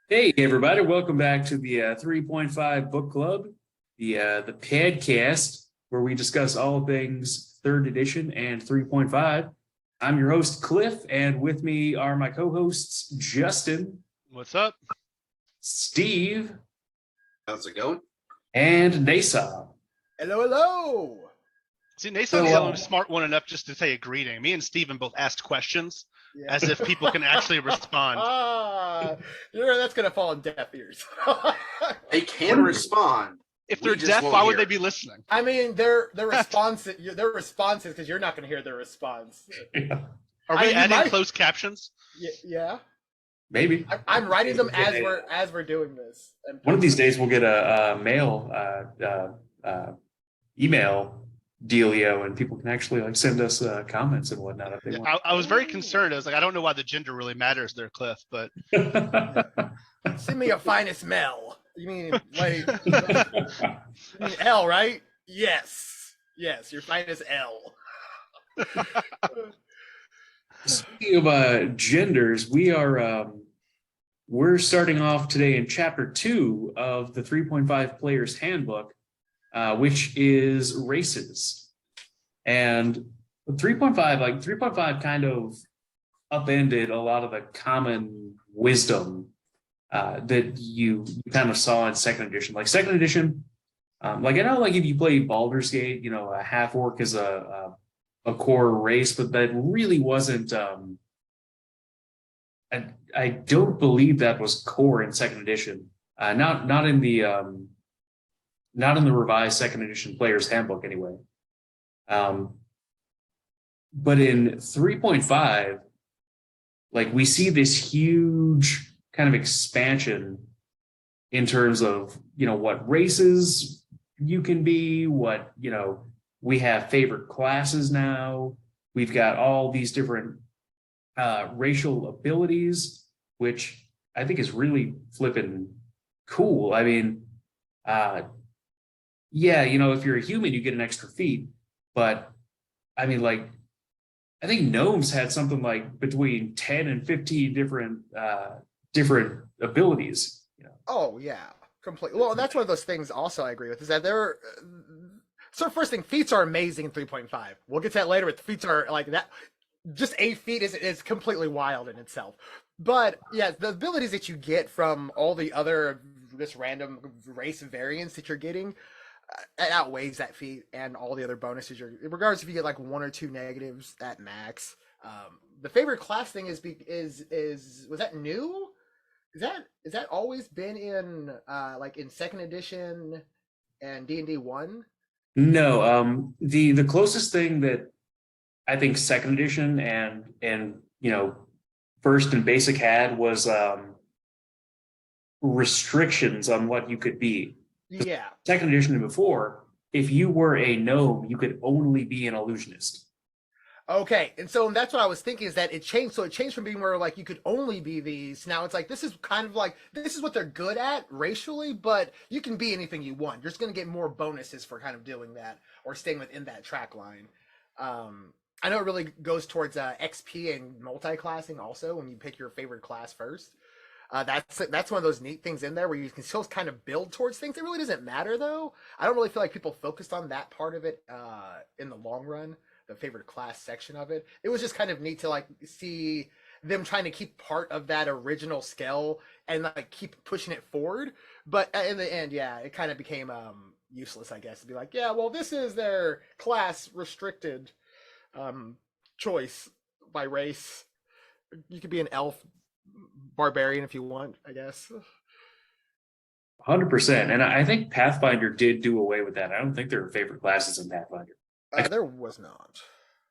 Hey everybody, welcome back to the 3.5 Book Club, the podcast where we discuss all things third edition and 3.5. I'm your host Cliff, and with me are my co-hosts Justin. What's up? Steve. How's it going? And Nasa. Hello, hello. See, Nason's the only smart one enough just to say a greeting. Me and Steven both asked questions as if people can actually respond. That's going to fall on deaf ears. They can respond. If they're deaf, why would they be listening? I mean, their responses because you're not going to hear their response. Are we adding closed captions? Yeah. Maybe. I'm writing them as we're doing this. One of these days we'll get a email dealio, and people can actually send us comments and whatnot if they want. I was very concerned. I was like, I don't know why the gender really matters there, Cliff, but send me your finest Mel. You mean L, right? Yes, your finest L. Speaking of genders, we're starting off today in chapter 2 of the 3.5 Player's Handbook, which is races. And 3.5 kind of upended a lot of the common wisdom that you kind of saw in second edition. Like second edition, I know if you play Baldur's Gate, a half orc is a core race, but that really wasn't. I don't believe that was core in second edition. Not in the revised second edition Player's Handbook anyway. But in 3.5, we see this huge kind of expansion in terms of, what races you can be, what, we have favorite classes now. We've got all these different racial abilities, which I think is really flipping cool. I mean, if you're a human, you get an extra feat. But I mean, I think gnomes had something between 10 and 15 different abilities. Oh yeah, completely. Well, that's one of those things. Also, I agree with is that there. So first thing, feats are amazing in 3.5. We'll get to that later. But the feats are like that. Just a feat is completely wild in itself. But yeah, the abilities that you get from all the other this random race variants that you're getting. It outweighs that feat and all the other bonuses regardless if you get 1 or 2 negatives at max. The favorite class thing is was that new? Is that always been in in second edition and D&D 1? No, the closest thing that I think second edition and first and basic had was restrictions on what you could be. Yeah. Second edition and before, if you were a gnome, you could only be an illusionist. Okay, and so that's what I was thinking is that it changed. So it changed from being where you could only be these. Now it's this is kind of this is what they're good at racially, but you can be anything you want. You're just going to get more bonuses for kind of doing that or staying within that track line. I know it really goes towards XP and multi-classing also when you pick your favorite class first. That's one of those neat things in there where you can still kind of build towards things. It really doesn't matter though. I don't really feel like people focused on that part of it in the long run, the favorite class section of it. It was just kind of neat to see them trying to keep part of that original skill and keep pushing it forward. But in the end, yeah, it kind of became useless, I guess, to be this is their class restricted choice by race. You could be an elf barbarian if you want, I guess. 100%. And I think Pathfinder did do away with that. I don't think there are favorite classes in Pathfinder. There was not.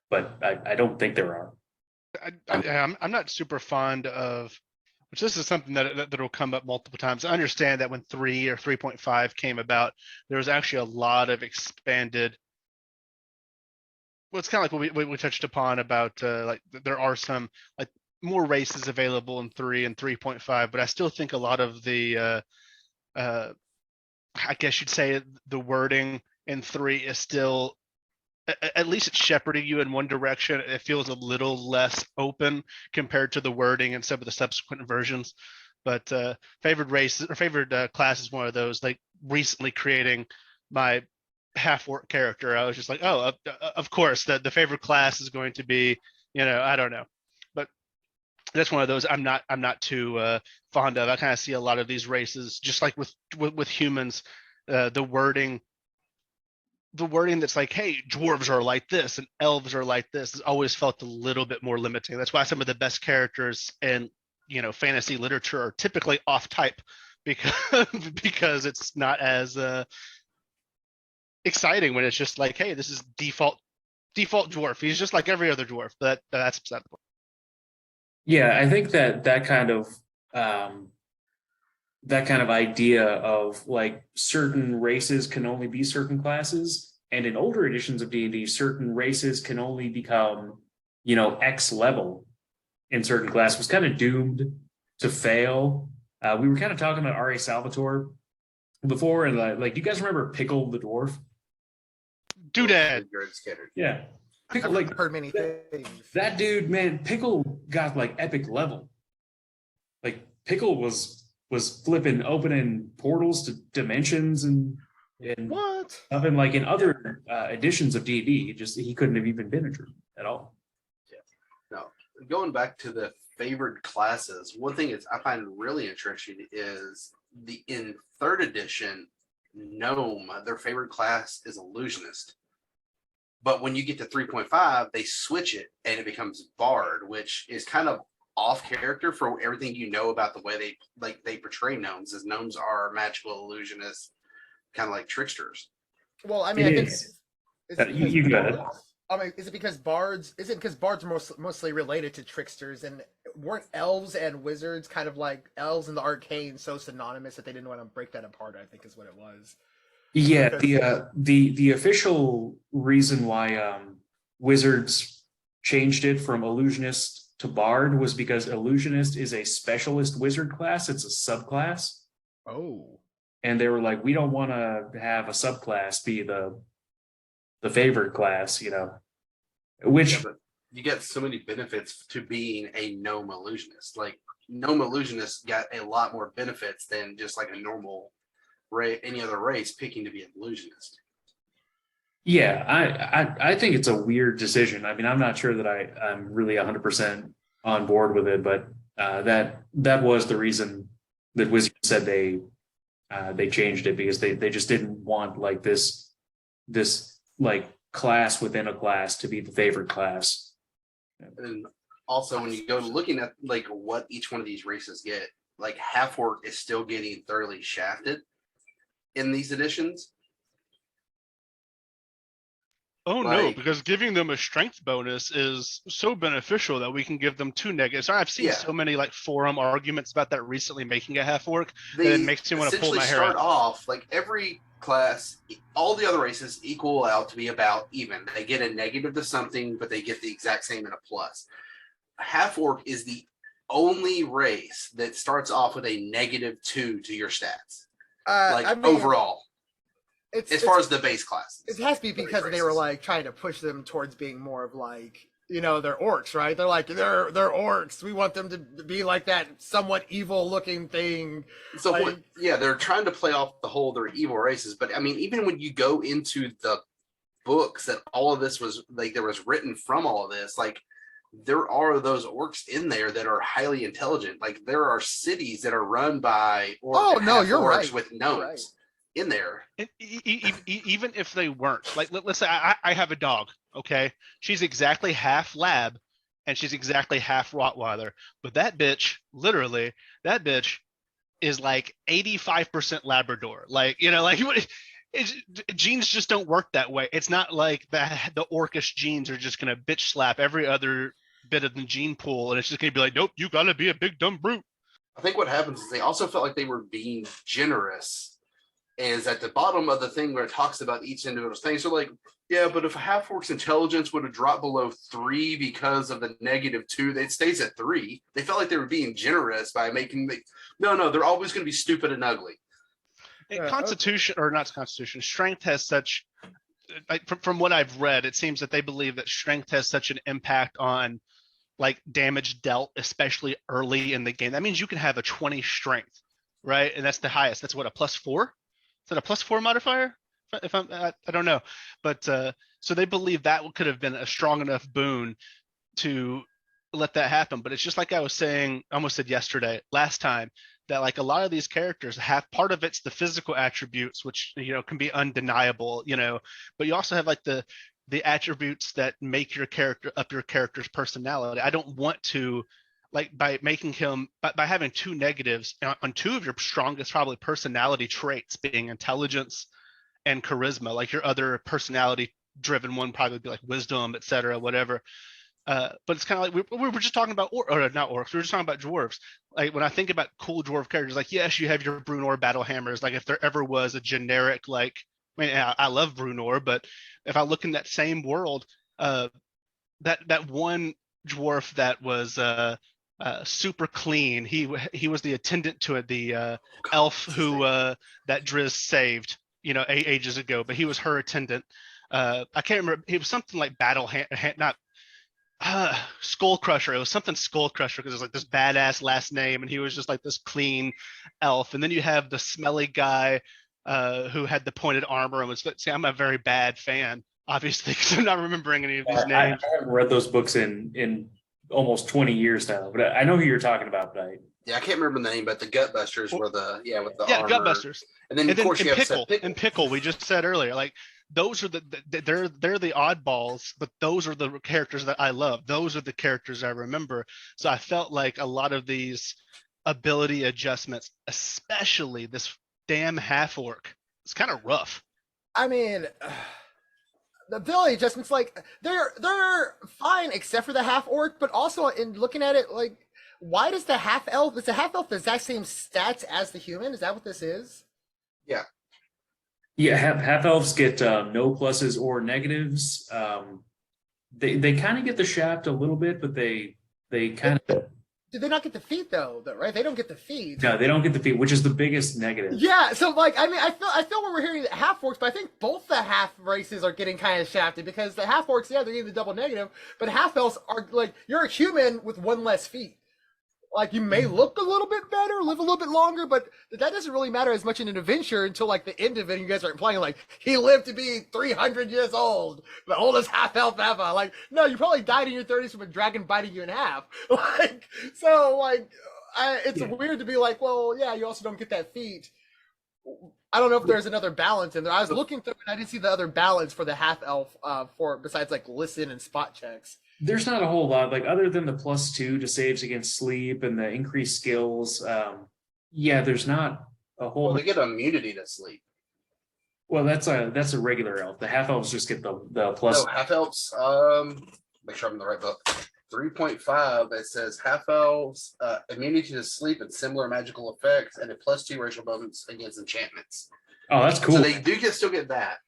But I don't think there are. I'm not super fond of, which this is something that will come up multiple times. I understand that when 3 or 3.5 came about, there was actually a lot of expanded. Well, it's kind of like what we touched upon about there are some more races available in 3 and 3.5, but I still think a lot of the I guess you'd say the wording in 3 is still at least it's shepherding you in one direction. It feels a little less open compared to the wording and some of the subsequent versions. But favored race or favored class is one of those. Like recently creating my half orc character, I was just like, oh, of course, the favorite class is going to be, I don't know, but that's one of those I'm not too fond of. I kind of see a lot of these races, just like with humans, the wording that's like, hey, dwarves are like this and elves are like this has always felt a little bit more limiting. That's why some of the best characters in fantasy literature are typically off type, because it's not as exciting when it's just like, hey, this is default dwarf. He's just like every other dwarf. But that's beside the point. Yeah, I think that kind of idea of like certain races can only be certain classes, and in older editions of D&D, certain races can only become, X level in certain class was kind of doomed to fail. We were kind of talking about R.A. Salvatore before, and like, do you guys remember Pickle the Dwarf? Doodad. Yeah. Pickle, I've heard many things. That dude, man, Pickle got like epic level. Like Pickle was flipping opening portals to dimensions and What? stuff, and like in other editions of D&D, he couldn't have even been a druid at all. No, going back to the favored classes, one thing I find really interesting is in third edition, gnome, their favorite class is illusionist. But when you get to 3.5, they switch it and it becomes bard, which is kind of off character for everything about the way they portray gnomes, as gnomes are magical illusionists, kind of like tricksters. Well, I mean, I think is you got it. I mean, is it because bards are mostly related to tricksters, and weren't elves and wizards kind of like elves and the arcane so synonymous that they didn't want to break that apart? I think is what it was. Yeah, the official reason why Wizards changed it from illusionist to bard was because illusionist is a specialist wizard class. It's a subclass. Oh. And they were like, we don't want to have a subclass be the favored class, which you get so many benefits to being a gnome illusionist. Like gnome illusionists got a lot more benefits than just like a normal any other race picking to be an illusionist. Yeah, I think it's a weird decision. I mean, I'm not sure that I'm really 100% on board with it, but that was the reason that Wizards said they changed it, because they just didn't want like this like class within a class to be the favorite class. And also when you go looking at like what each one of these races get, like half orc is still getting thoroughly shafted in these editions. Oh no, because giving them a strength bonus is so beneficial that we can give them 2 negatives. I've seen so many like forum arguments about that recently, making a half orc, and it makes me want to pull my hair out. Start off like every class, all the other races equal out to be about even. They get a negative to something, but they get the exact same in a plus. Half orc is the only race that starts off with a -2 to your stats. Overall. As far as the base class. It has to be because they were like trying to push them towards being more of like, they're orcs, right? They're like, they're orcs. We want them to be like that somewhat evil looking thing. So they're trying to play off the whole they're evil races. But I mean, even when you go into the books that all of this was like, there was written from all of this, like there are those orcs in there that are highly intelligent. Like there are cities that are run by orcs with gnomes. In there, even if they weren't, like let's say I have a dog, okay, she's exactly half lab and she's exactly half Rottweiler, but that bitch is like 85% Labrador. Like genes just don't work that way. It's not like the orcish genes are just gonna bitch slap every other bit of the gene pool, and it's just gonna be like, nope, you gotta be a big dumb brute. I think what happens is they also felt like they were being generous. Is at the bottom of the thing where it talks about each individual thing. So like, yeah, but if a half orc's intelligence would have dropped below 3 because of the -2, it stays at 3. They felt like they were being generous by making no, they're always going to be stupid and ugly. Constitution, or not Constitution, strength has such like from what I've read, it seems that they believe that strength has such an impact on like damage dealt, especially early in the game. That means you can have a 20 strength, right? And that's the highest. That's what, a +4? Is that a +4 modifier? If I don't know, but so they believe that could have been a strong enough boon to let that happen. But it's just like I was saying, I almost said last time, that like a lot of these characters have, part of it's the physical attributes, which can be undeniable, but you also have like the attributes that make your character's personality. I don't want to, like, by making him by having 2 negatives on 2 of your strongest probably personality traits, being intelligence and charisma, like your other personality driven one probably be like wisdom, etc., whatever. But it's kind of like we were just talking about, or not orcs, we were just talking about dwarves. Like when I think about cool dwarf characters, like yes, you have your Brunor battle hammers. Like if there ever was a generic, like, I mean, I love Brunor, but if I look in that same world, that one dwarf that was super clean, he was the attendant to the elf who that Driz saved, ages ago, but he was her attendant. I can't remember. He was something like not Skull Crusher. It was something Skull Crusher because it was like this badass last name, and he was just like this clean elf. And then you have the smelly guy who had the pointed armor and was. See, I'm a very bad fan, obviously, because I'm not remembering any of these names. I haven't read those books in almost 20 years now, but I know who you're talking about. But I can't remember the name, but the Gutbusters were with the armor. Gutbusters. And then of course you have Pickle. We just said earlier, like those are they're the oddballs, but those are the characters that I love. Those are the characters I remember. So I felt like a lot of these ability adjustments, especially this damn half orc, it's kind of rough. I mean, the ability adjustments, like they're fine except for the half orc, but also in looking at it, like, why does the half elf? Is the half elf the exact same stats as the human? Is that what this is? Yeah. Yeah, half elves get no pluses or negatives. They kind of get the shaft a little bit, but they kind of. Did they not get the feet though? Right? They don't get the feet. No, they don't get the feet, which is the biggest negative. Yeah. So like, I mean, I feel when we're hearing half orcs, but I think both the half races are getting kind of shafted because the half orcs, yeah, they're getting the double negative, but half elves are like, you're a human with 1 less feet. Like, you may look a little bit better, live a little bit longer, but that doesn't really matter as much in an adventure until like the end of it. And you guys are implying like he lived to be 300 years old, the oldest half elf ever. Like, no, you probably died in your 30s from a dragon biting you in half. Like, so like, it's weird to be like, well, yeah, you also don't get that feat. I don't know if there's another balance in there. I was looking through and I didn't see the other balance for the half elf for besides like listen and spot checks. There's not a whole lot, like, other than the +2 to saves against sleep and the increased skills. Yeah, there's not a whole. Well, they get immunity to sleep. Well, that's a regular elf. The half elves just get the plus. No, half elves. Make sure I'm in the right book. 3.5. It says half elves immunity to sleep and similar magical effects, and a +2 racial bonus against enchantments. Oh, that's cool. So they do still get that.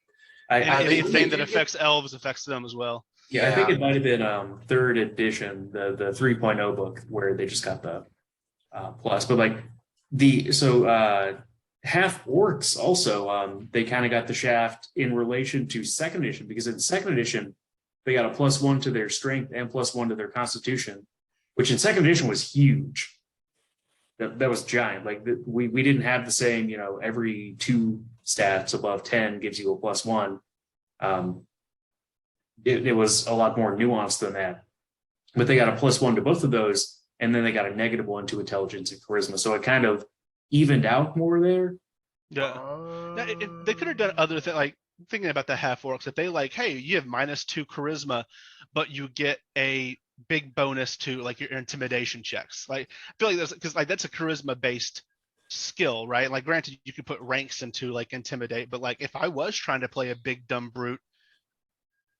Anything that affects elves affects them as well. Yeah, I think it might have been 3rd edition, the 3.0 book, where they just got the plus. But like half orcs also, they kind of got the shaft in relation to 2nd edition, because in 2nd edition they got a +1 to their strength and +1 to their constitution, which in 2nd edition was huge. That was giant. Like we didn't have the same, every 2 stats above 10 gives you a +1. It was a lot more nuanced than that, but they got a +1 to both of those, and then they got a -1 to intelligence and charisma. So it kind of evened out more there. Yeah, they could have done other things, like thinking about the half orcs. If they like, hey, you have -2 charisma, but you get a big bonus to like your intimidation checks. Like, I feel like that's because like that's a charisma based skill, right? Like, granted, you could put ranks into like intimidate, but like if I was trying to play a big dumb brute,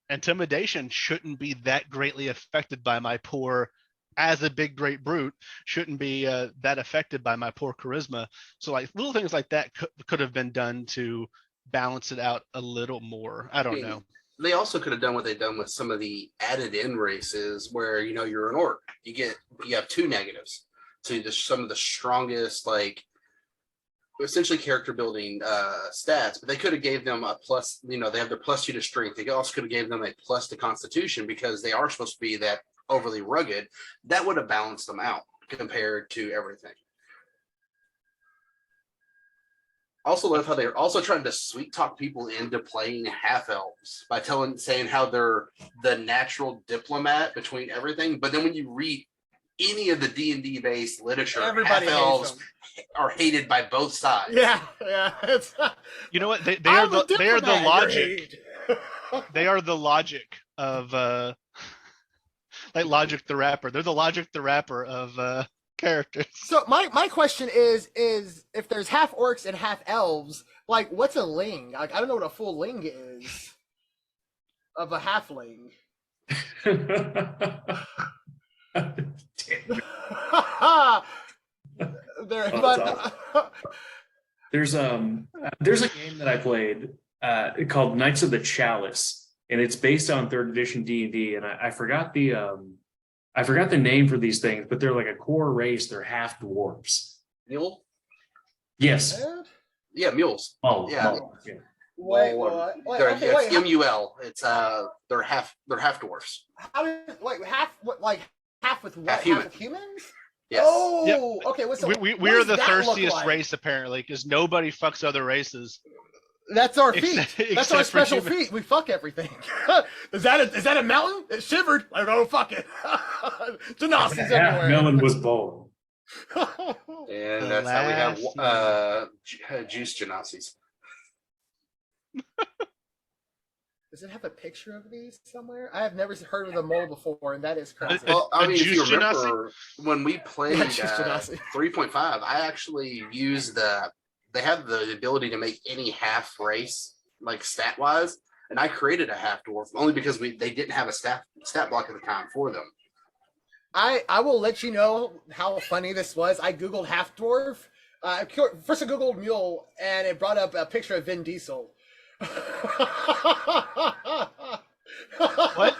intimidation shouldn't be that greatly affected by my poor, as a big great brute, shouldn't be that affected by my poor charisma. So like little things like that could have been done to balance it out a little more. I don't know. They also could have done what they've done with some of the added in races where, you're an orc, you have 2 negatives. So just some of the strongest, like essentially character building stats, but they could have gave them a plus. You know, they have their +2 to strength. They also could have gave them a plus to constitution because they are supposed to be that overly rugged. That would have balanced them out compared to everything. Also love how they're also trying to sweet talk people into playing half elves by saying how they're the natural diplomat between everything. But then when you read any of the D&D based literature, Everybody half hates elves them. are hated by both sides. Yeah. It's, You know what? They I'm are a the diplomat, logic. you're They are the logic of like Logic the Rapper. They're the Logic the Rapper of characters. So my question is if there's half orcs and half elves, like what's a ling? Like I don't know what a full ling is of a halfling. There, Oh, but There's a game that I played called Knights of the Chalice, and it's based on third edition D&D, and I forgot the name for these things, but they're like a core race. They're half dwarves. Mule? Yes. Yeah, mules. Oh, Yeah. yeah. wait, Well, what? they're- Okay, yeah, wait, it's MUL. It's they're half dwarfs. how did half with what? Half human. with humans? Yes. Oh, okay. What's We're the thirstiest race apparently because nobody fucks other races. That's our feat. Except- That's our except for special humans. feet. We fuck everything. Is that a mountain? It shivered. I don't fuck it. Genasi's Half everywhere. melon was born. And The that's how we have last juice genazis. Does it have a picture of these somewhere? I have never heard of the mole before, and that is crazy. Well, I a mean, if you juice remember when we played Yeah, juice genasi. 3.5, I actually used they have the ability to make any half race, like stat wise, and I created a half dwarf only because they didn't have a stat block at the time for them. I will let you know how funny this was. I googled half dwarf. First I googled mule, and it brought up a picture of Vin Diesel. What?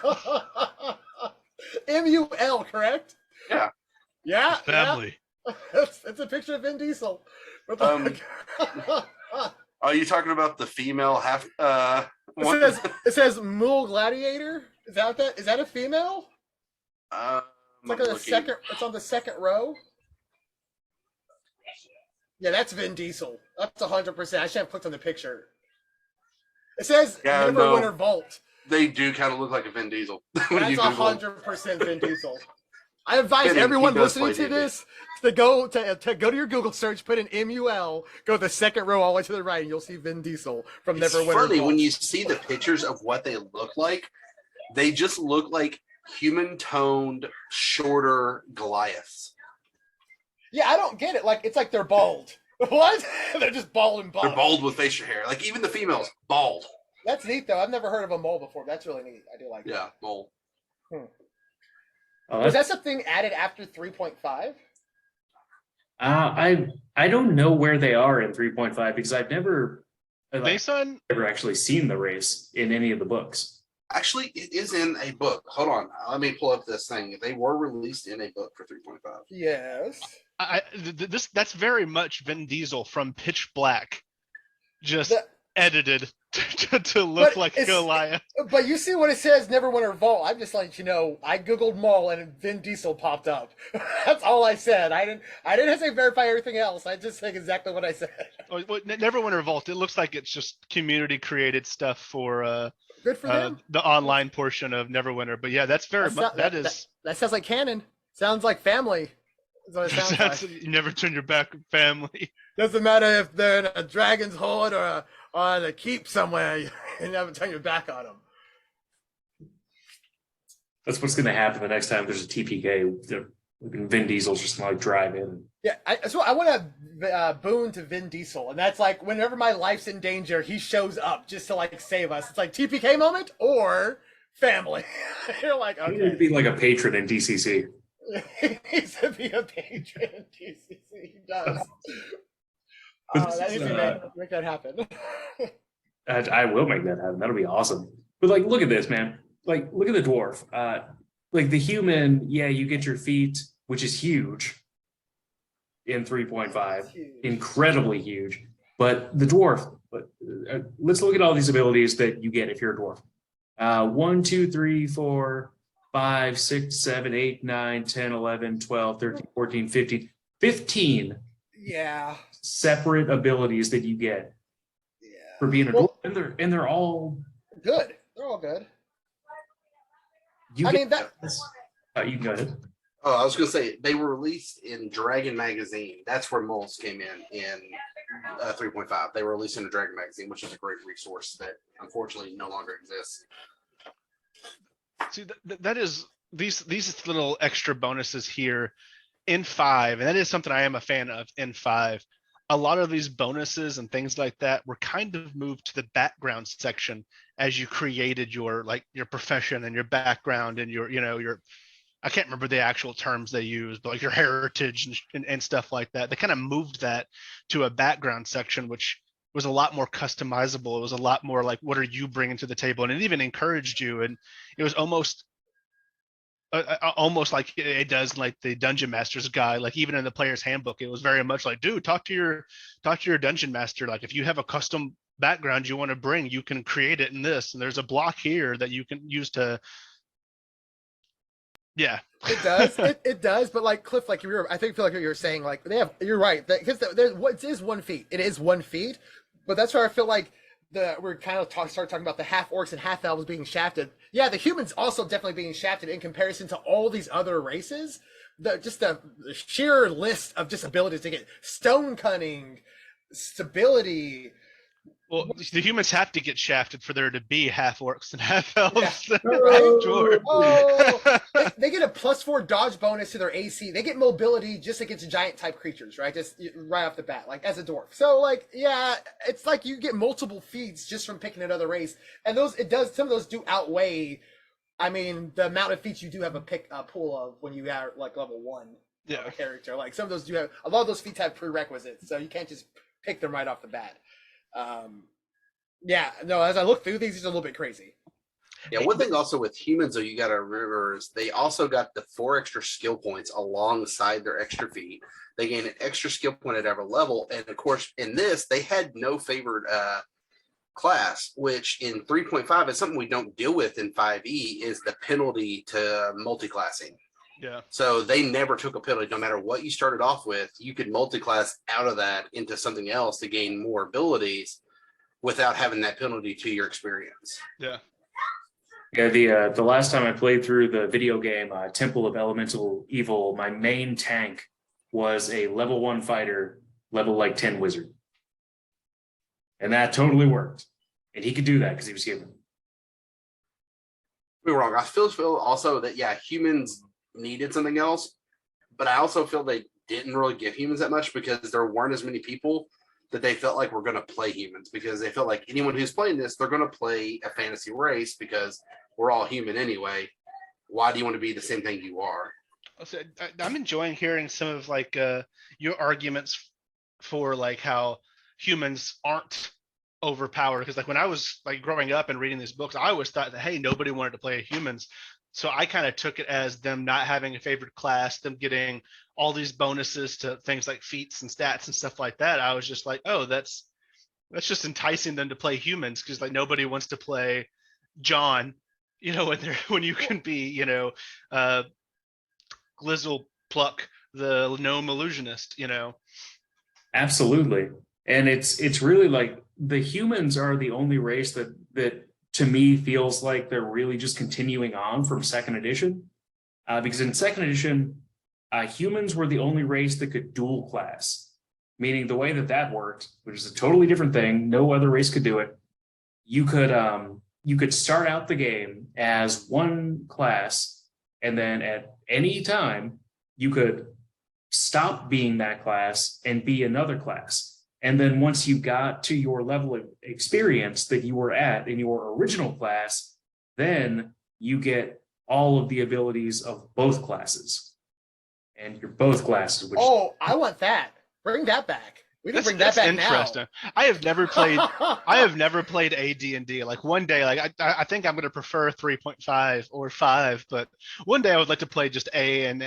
MUL, correct? Yeah. Yeah. Family. Yeah. It's a picture of Vin Diesel. With Are you talking about the female half? it says mule gladiator. Is that a female? It's like on the second. It's on the second row. Yeah, that's Vin Diesel. That's 100%. I should have clicked on the picture. It says Neverwinter Vault. They do kind of look like a Vin Diesel. when you That's Google them. 100% Vin Diesel. I advise Kidding, everyone he does listening play to D&D. this to go to your Google search, put in MUL, go the second row all the way to the right, and you'll see Vin Diesel from It's Neverwinter funny Vault. when you see the pictures of what they look like. They just look like human-toned, shorter Goliaths. Yeah, I don't get it. Like it's like they're bald. What? They're just bald and bald. They're bald with facial hair. Like even the females, bald. That's neat though. I've never heard of a mole before. That's really neat. I do like Yeah, mole. Oh, Was that something added after 3.5? I don't know where they are in 3.5 because I've never actually seen the race in any of the books. Actually, it is in a book. Hold on. Let me pull up this thing. They were released in a book for 3.5. Yes. That's very much Vin Diesel from Pitch Black, just The- edited to look But like it's- Goliath. But you see what it says, Neverwinter Vault. I'm just letting you know, I Googled mole and Vin Diesel popped up. That's all I said. I didn't say verify everything else. I just said exactly what I said. Neverwinter Vault. It looks like it's just community created stuff for Good for them. the online portion of Neverwinter. But yeah, that's very much That sounds like canon. Sounds like family. That's what it sounds like. You never turn your back on family. Doesn't matter if they're in a dragon's hoard or on a keep somewhere. You never turn your back on them. That's what's going to happen the next time there's a TPK. Vin Diesel's just going to drive in. Yeah, so I want to boon to Vin Diesel, and that's like whenever my life's in danger, he shows up just to like save us. It's like TPK moment or family. You're like, He would okay. be like a patron in DCC. He needs to be a patron in TCC. He does. But this That is, needs to make that happen. I will make that happen. That'll be awesome. But like, look at this, man. Like, look at the dwarf. Like the human, yeah, you get your feet, which is huge. in 3.5, It's huge. incredibly huge. But the dwarf, let's look at all these abilities that you get if you're a dwarf. 1, 2, 3, 4, 5, 6, 7, 8, 9, 10, 11, 12, 13, 14, 15. 15 Yeah. separate abilities that you get Yeah. for being a Well, dwarf, and they're all good. They're all good. you I get. mean that. You can go ahead. Oh, I was going to say they were released in Dragon Magazine. That's where moles came in 3.5. They were released in a Dragon Magazine, which is a great resource that unfortunately no longer exists. See, that is these little extra bonuses here in 5, and that is something I am a fan of in 5. A lot of these bonuses and things like that were kind of moved to the background section as you created your profession and your background and your I can't remember the actual terms they use, but like your heritage and stuff like that. They kind of moved that to a background section, which was a lot more customizable. It was a lot more like, what are you bringing to the table? And it even encouraged you. And it was almost like it does like the Dungeon Master's guide. Like even in the player's handbook, it was very much like, dude, talk to your Dungeon Master. Like if you have a custom background you want to bring, you can create it in this. And there's a block here that you can use to. Yeah, It does. It does. But like Cliff, like feel like you were saying, like you're right. Because there's what is 1 feat. It is 1 feat. But that's where I feel like we're kind of start talking about the half orcs and half elves being shafted. Yeah, the humans also definitely being shafted in comparison to all these other races. The sheer list of just abilities to get stone cunning, stability. well, the humans have to get shafted for there to be half orcs and half elves. Yeah. Right? Oh, they get a +4 dodge bonus to their AC. They get mobility just against giant type creatures, right? Just right off the bat, like as a dwarf. So, like, yeah, it's like you get multiple feats just from picking another race, and some of those do outweigh. I mean, the amount of feats you do have a pool of when you are like level 1 Yeah. of a character. Like some of those do have a lot of those feats have prerequisites, so you can't just pick them right off the bat. Yeah, no, as I look through these are a little bit crazy. Yeah, one thing also with humans, though, you got to remember is they also got the 4 extra skill points alongside their extra feat. They gain an extra skill point at every level. And of course, in this, they had no favored class, which in 3.5 is something we don't deal with in 5e is the penalty to multi-classing. Yeah. So they never took a penalty. No matter what you started off with, you could multi-class out of that into something else to gain more abilities without having that penalty to your experience. Yeah. Yeah, the last time I played through the video game Temple of Elemental Evil, my main tank was a level 1 fighter, level like 10 wizard. And that totally worked. And he could do that because he was human. We were wrong. I feel also that, yeah, humans needed something else, but I also feel they didn't really give humans that much because there weren't as many people that they felt like were going to play humans, because they felt like anyone who's playing this, they're going to play a fantasy race because we're all human anyway. Why do you want to be the same thing you are? I'm enjoying hearing some of like your arguments for like how humans aren't overpowered, because like when I was like growing up and reading these books, I always thought that, hey, nobody wanted to play humans. So I kind of took it as them not having a favorite class, them getting all these bonuses to things like feats and stats and stuff like that. I was just like, oh, that's just enticing them to play humans, because like nobody wants to play John, when you can be, Glizzle Pluck, the gnome illusionist, Absolutely. And it's really like the humans are the only race that to me feels like they're really just continuing on from second edition. Because in second edition, humans were the only race that could dual class, meaning the way that worked, which is a totally different thing. No other race could do it. You could start out the game as one class, and then at any time you could stop being that class and be another class. And then once you got to your level of experience that you were at in your original class, then you get all of the abilities of both classes. And you're both classes. I want that. Bring that back. We can bring that back interesting. now. I have never played a D&D. Like one day, like I think I'm going to prefer 3.5 or 5, but one day I would like to play just and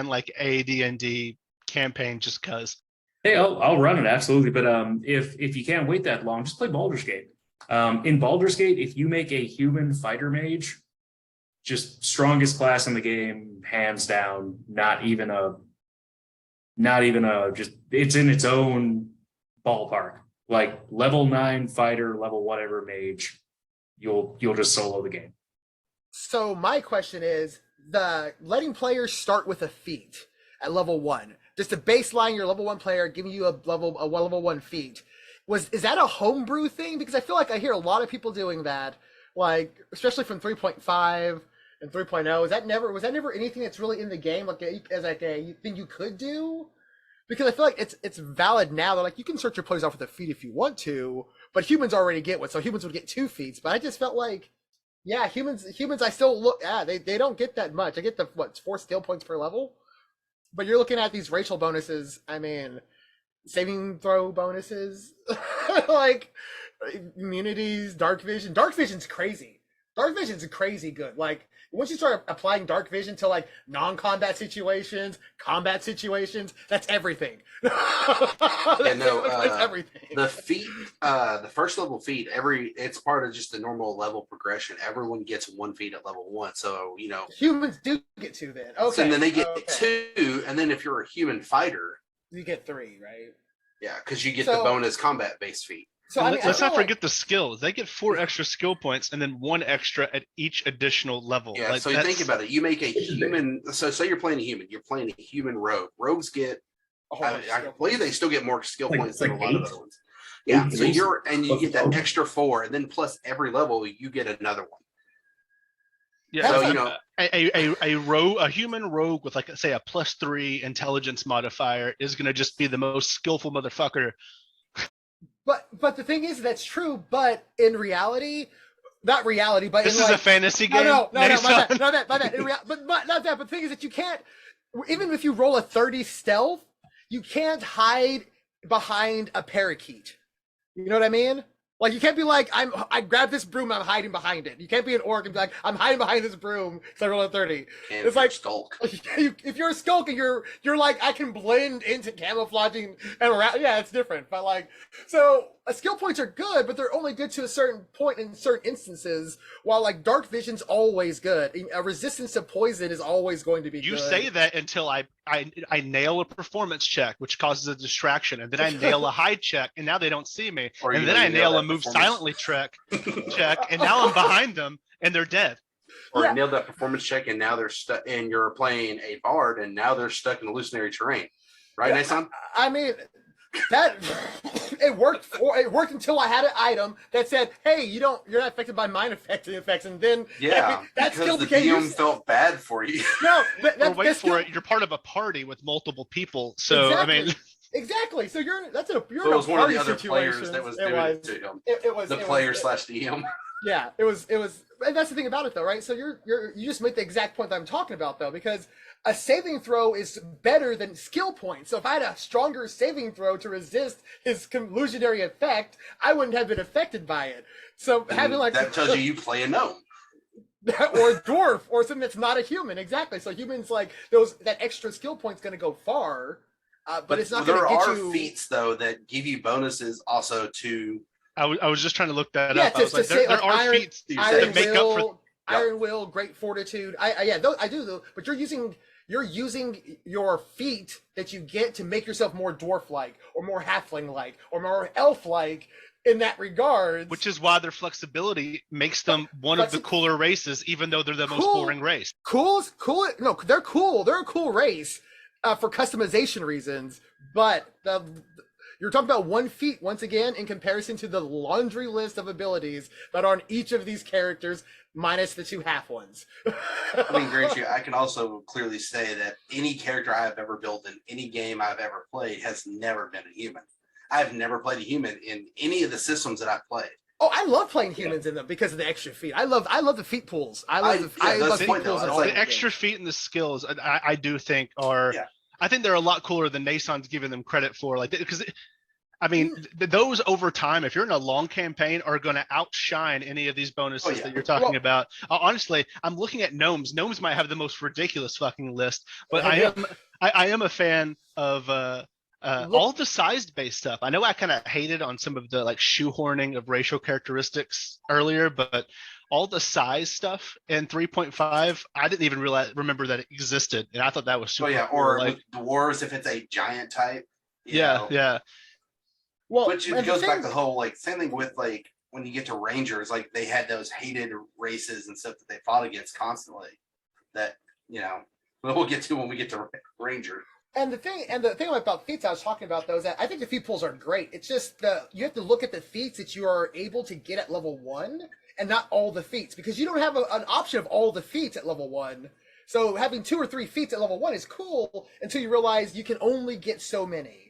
like a D&D campaign just cause. Hey, I'll run it absolutely, but if you can't wait that long, just play Baldur's Gate. In Baldur's Gate, if you make a human fighter mage, just strongest class in the game, hands down. Not even a just it's in its own ballpark. Like level 9 fighter, level whatever mage, you'll just solo the game. So my question is the letting players start with a feat at level 1, just a baseline your level 1 player giving you a level 1 feat. Is that a homebrew thing? Because I feel like I hear a lot of people doing that, like especially from 3.5 and 3.0. Was that never anything that's really in the game, like as like a thing you could do? Because I feel like it's valid now. They're like, you can search your players off with a feat if you want to, but humans already get one, so humans would get 2 feats. But I just felt like, yeah, humans I still look they don't get that much. I get the 4 skill points per level, but you're looking at these racial bonuses. I mean, saving throw bonuses, like immunities, dark vision. Dark vision's crazy. Dark vision's crazy good. Like once you start applying dark vision to like non-combat situations, combat situations, that's everything. That's everything. The feat, the first level feat, it's part of just the normal level progression. Everyone gets 1 feat at level 1, so humans do get 2 then. Okay, so, and then they get 2, and then if you're a human fighter, you get 3, right? Yeah, because you get the bonus combat based feat. So let's not forget the skills. They get 4 extra skill points and then 1 extra at each additional level. Yeah, so you think about it. You make a human. So say you're playing a human. You're playing a human rogue. Rogues get. I believe they still get more skill points than a lot of other ones. Yeah, so you get that extra 4, and then plus every level you get another one. Yeah, so a human rogue with like say a +3 intelligence modifier is going to just be the most skillful motherfucker. But the thing is, that's true. But in reality, not reality, but this is a fantasy game. No, my bad. But not that. But the thing is that you can't, even if you roll a 30 stealth, you can't hide behind a parakeet. You know what I mean? Like you can't be like, I grabbed this broom, I'm hiding behind it. You can't be an orc and be like, I'm hiding behind this broom because I rolled a 30. And it's like skulk. If you're a skulk and you're like, I can blend into camouflaging and around. Yeah, it's different. But like, so skill points are good, but they're only good to a certain point in certain instances. While like dark vision's always good. A resistance to poison is always going to be. You good. say that until I nail a performance check, which causes a distraction, and then I nail a hide check, and now they don't see me, and then I nail a move silently check, and now I'm behind them, and they're dead. Or nail that performance check, and now they're stuck, and you're playing a bard, and now they're stuck in illusionary terrain, right, Nathan? I mean, that it worked until I had an item that said, "Hey, you're not affected by mind effects," and then that still the became DM felt bad for you. No, you're part of a party with multiple people, so exactly. I mean. Exactly. So you're in it was one of the other situation. players that was doing it to him. It was the player / DM. Yeah, it was, and that's the thing about it, though, right? So you just made the exact point that I'm talking about, though, because a saving throw is better than skill points. So if I had a stronger saving throw to resist his illusionary effect, I wouldn't have been affected by it. So having like that tells you play a gnome. Or a dwarf, or something that's not a human. Exactly. So humans like that extra skill point's going to go far. But it's not going to get you. There are feats though that give you bonuses also to. I was just trying to look that up. I was like, there are feats that make up for. Iron Will, Great Fortitude. I do though. But you're using your feat that you get to make yourself more dwarf-like, or more halfling-like, or more elf-like in that regard. Which is why their flexibility makes them one of the cooler races, even though they're the most boring race. Cool. No, they're cool. They're a cool race. For customization reasons, but you're talking about 1 feat once again in comparison to the laundry list of abilities that are on each of these characters, minus the 2 half ones. I mean, grant you, I can also clearly say that any character I have ever built in any game I've ever played has never been a human. I've never played a human in any of the systems that I've played. Oh, I love playing humans in them because of the extra feat. I love the feat pools. I love feat pools. The extra feet and the skills, I do think are. Yeah. I think they're a lot cooler than Nason's giving them credit for. Like, because I mean, those over time, if you're in a long campaign, are going to outshine any of these bonuses that you're talking about. Honestly, I'm looking at gnomes. Gnomes might have the most ridiculous fucking list, but I am a fan of all the size-based stuff. I know I kind of hated on some of the like shoehorning of racial characteristics earlier, but all the size stuff in 3.5, I didn't even remember that it existed, and I thought that was super. Cool, or like with dwarves if it's a giant type. Yeah. Well, which it goes back to the whole like same thing with like when you get to rangers, like they had those hated races and stuff that they fought against constantly. That we'll get to when we get to ranger. And the thing about feats I was talking about though is that I think the feat pools are great. It's just you have to look at the feats that you are able to get at level 1 and not all the feats, because you don't have an option of all the feats at level 1. So having 2 or 3 feats at level 1 is cool until you realize you can only get so many.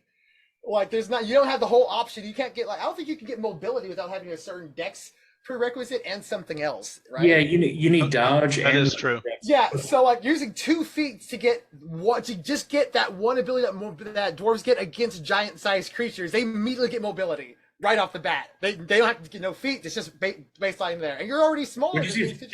Like you don't have the whole option. You can't get I don't think you can get mobility without having a certain dex prerequisite and something else, right? Yeah, you need dodge. That is true. Yeah, so like using 2 feats to get that one ability that dwarves get against giant-sized creatures, they immediately get mobility right off the bat. They don't have to get no feet. It's just baseline there, and you're already small.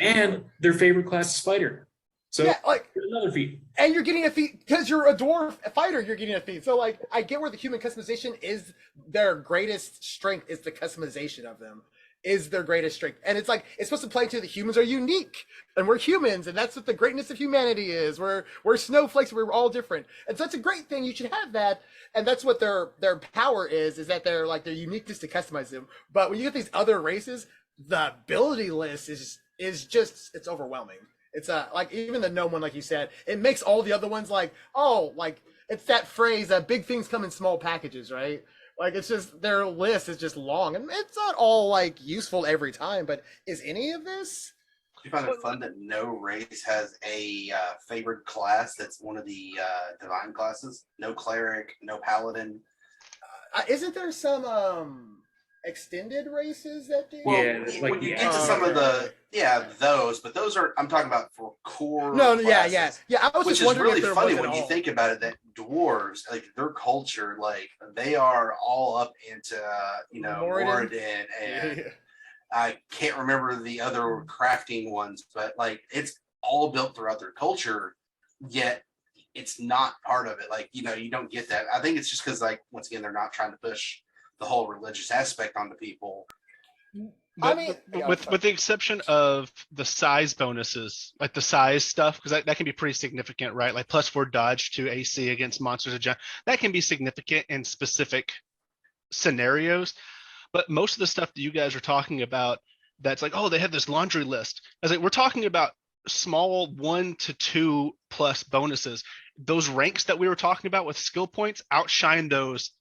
And their favorite class is fighter. So yeah, like another feat. And you're getting a feat because you're a dwarf fighter. You're getting a feat. So like I get where the human customization is their greatest strength. Is the customization of them is their greatest strength, and it's supposed to play to the humans are unique, and we're humans, and that's what the greatness of humanity is. We're snowflakes. We're all different, and so it's a great thing. You should have that, and that's what their power is that they're like their uniqueness to customize them. But when you get these other races, the ability list is just it's overwhelming. It's like even the gnome one, like you said, it makes all the other ones like it's that phrase that big things come in small packages, right? Like it's just their list is just long, and it's not all like useful every time. But is any of this? You find it fun that no race has a favored class that's one of the divine classes? No cleric, no paladin. Isn't there some extended races that do? Well, when you get to some of those, but those are I'm talking about for core. Yeah. I was which just wondering is really if there funny was when you think about it. That dwarves, like their culture, like they are all up into Moradin and I can't remember the other crafting ones, but like it's all built throughout their culture. Yet it's not part of it. Like you don't get that. I think it's just because like once again they're not trying to push the whole religious aspect onto people. With the exception of the size bonuses, like the size stuff, because that can be pretty significant, right? Like +4 dodge to AC against monsters of giant. That can be significant in specific scenarios. But most of the stuff that you guys are talking about, that's like, oh, they have this laundry list. I was like, we're talking about small 1 to 2 plus bonuses. Those ranks that we were talking about with skill points outshine those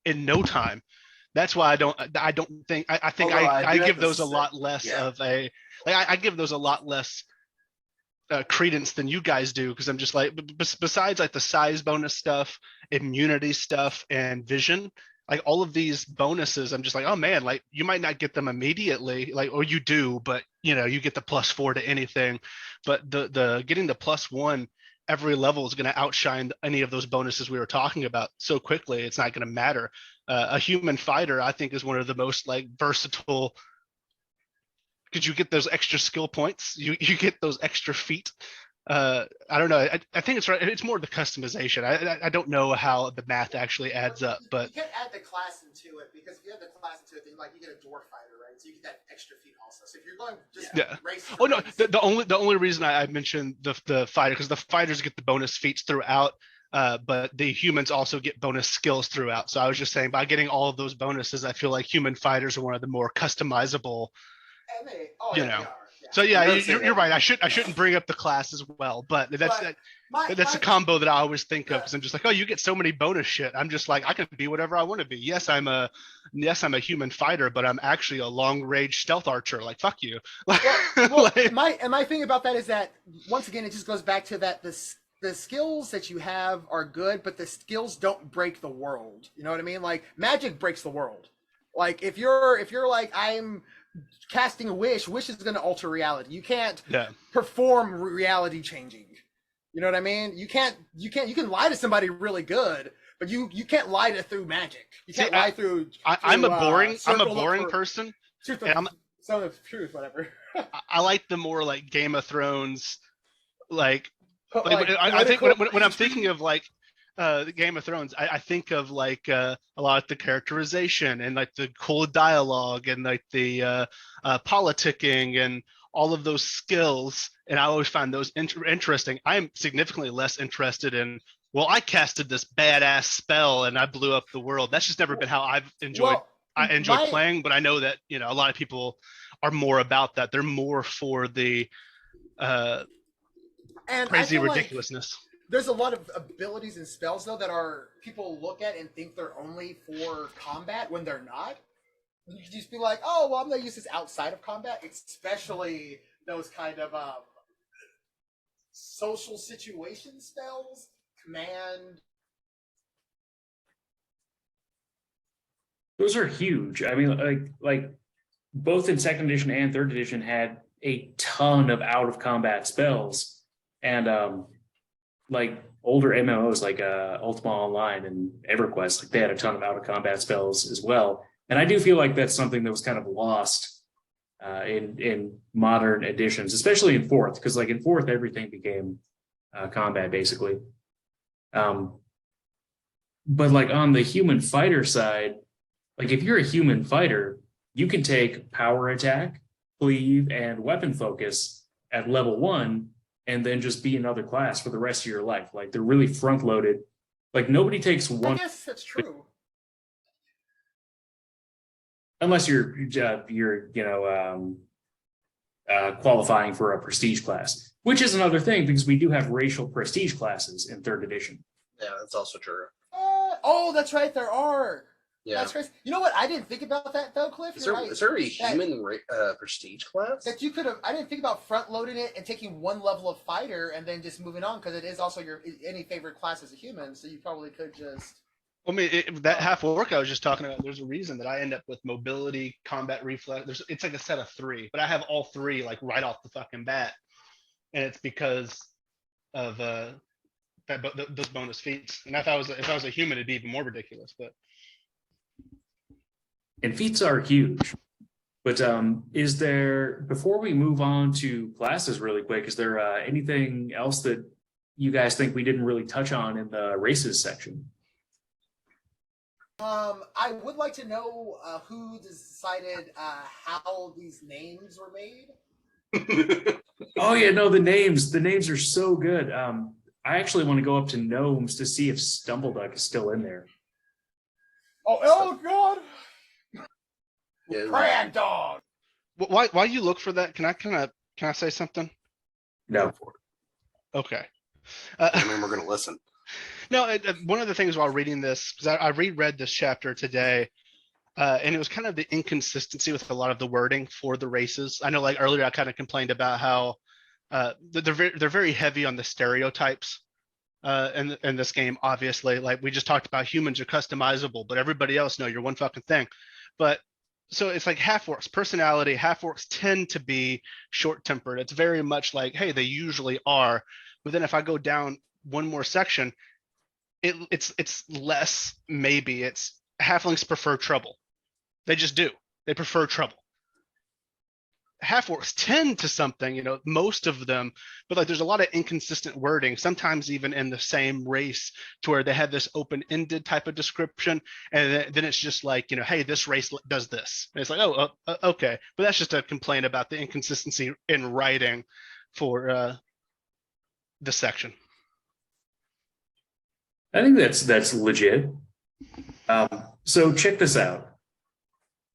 in no time. That's why I give those a lot less of a I give those a lot less credence than you guys do, because I'm just like besides like the size bonus stuff, immunity stuff, and vision, like all of these bonuses, I'm just like, oh man, like you might not get them immediately, like, or you do, but you get the +4 to anything, but the getting the +1 every level is going to outshine any of those bonuses we were talking about so quickly. It's not going to matter. A human fighter, I think, is one of the most like versatile, because you get those extra skill points, you get those extra feet. I don't know. I think it's right. It's more the customization. I don't know how the math actually adds up, but you can't add the class into it, because if you add the class into it, then you get a dwarf fighter, right? So you get that extra feat also. So if you're going just race. Oh no, the only reason I mentioned the fighter, because the fighters get the bonus feats throughout, but the humans also get bonus skills throughout. So I was just saying, by getting all of those bonuses, I feel like human fighters are one of the more customizable. And they are. So you're right. I shouldn't bring up the class as well, but that's a combo that I always think of, because I'm just like, oh, you get so many bonus shit. I'm just like, I can be whatever I want to be. Yes, I'm a human fighter, but I'm actually a long range stealth archer. Like, fuck you. My thing about that is that once again, it just goes back to that the skills that you have are good, but the skills don't break the world. You know what I mean? Like magic breaks the world. Like if you're like, I'm casting a wish is going to alter reality. You can't perform reality changing. You know what I mean? You can lie to somebody really good, but you can't light it through magic. You can't lie through. I'm a boring circle of person. Truth and of, some of truth, whatever. I like the more like Game of Thrones, like But, I think when I'm history- thinking of like the Game of Thrones, I think of like a lot of the characterization and like the cool dialogue and like the politicking and all of those skills, and I always find those interesting. I'm significantly less interested in, well, I casted this badass spell and I blew up the world. That's just never been how I've enjoyed. Well, I enjoy playing, but I know that a lot of people are more about that. They're more for the crazy ridiculousness. There's a lot of abilities and spells though that are people look at and think they're only for combat when they're not. You can just be like, oh, well, I'm going to use this outside of combat, especially those kind of social situation spells, command. Those are huge. I mean, like both in second edition and third edition had a ton of out of combat spells, and like older MMOs like Ultima Online and EverQuest, like they had a ton of out of combat spells as well. And I do feel like that's something that was kind of lost in modern editions, especially in fourth, because like in fourth everything became combat basically. But like on the human fighter side, like if you're a human fighter, you can take power attack, cleave, and weapon focus at level 1, and then just be another class for the rest of your life. Like they're really front loaded. Like nobody takes one. I guess that's true. Unless you're qualifying for a prestige class, which is another thing because we do have racial prestige classes in third edition. Yeah, that's also true. Oh, that's right. There are. Yeah. That's crazy. You know what? I didn't think about that though, Cliff. Is You're there, right. is there a human prestige class? That you could have. I didn't think about front loading it and taking one level of fighter and then just moving on, because it is also your any favorite class as a human. So you probably could just. I mean, that half orc I was just talking about, there's a reason that I end up with mobility, combat reflex. It's like a set of 3, but I have all 3 like right off the fucking bat. And it's because of those bonus feats. And if I was a human, it'd be even more ridiculous. But And feats are huge. But is there, before we move on to classes really quick, is there anything else that you guys think we didn't really touch on in the races section? I would like to know who decided how these names were made. Oh yeah, no, the names are so good. I actually want to go up to gnomes to see if Stumbleduck is still in there. Oh God! Yeah. Brand dog. why you look for that? Can I say something? No. Okay. I mean, we're going to listen. No, one of the things while reading this, because I reread this chapter today, and it was kind of the inconsistency with a lot of the wording for the races. I know, like earlier, I kind of complained about how they're very heavy on the stereotypes in this game. Obviously, like we just talked about, humans are customizable, but everybody else, no, you're one fucking thing. But so it's like half orcs personality. Half orcs tend to be short tempered. It's very much like, hey, they usually are. But then if I go down one more section, it's less. Maybe it's halflings prefer trouble. They just do. They prefer trouble. Half orcs tend to something, most of them, but like there's a lot of inconsistent wording, sometimes even in the same race, to where they have this open-ended type of description, and then it's just like, hey, this race does this. And it's like, oh, okay, but that's just a complaint about the inconsistency in writing for this section. I think that's legit. So check this out.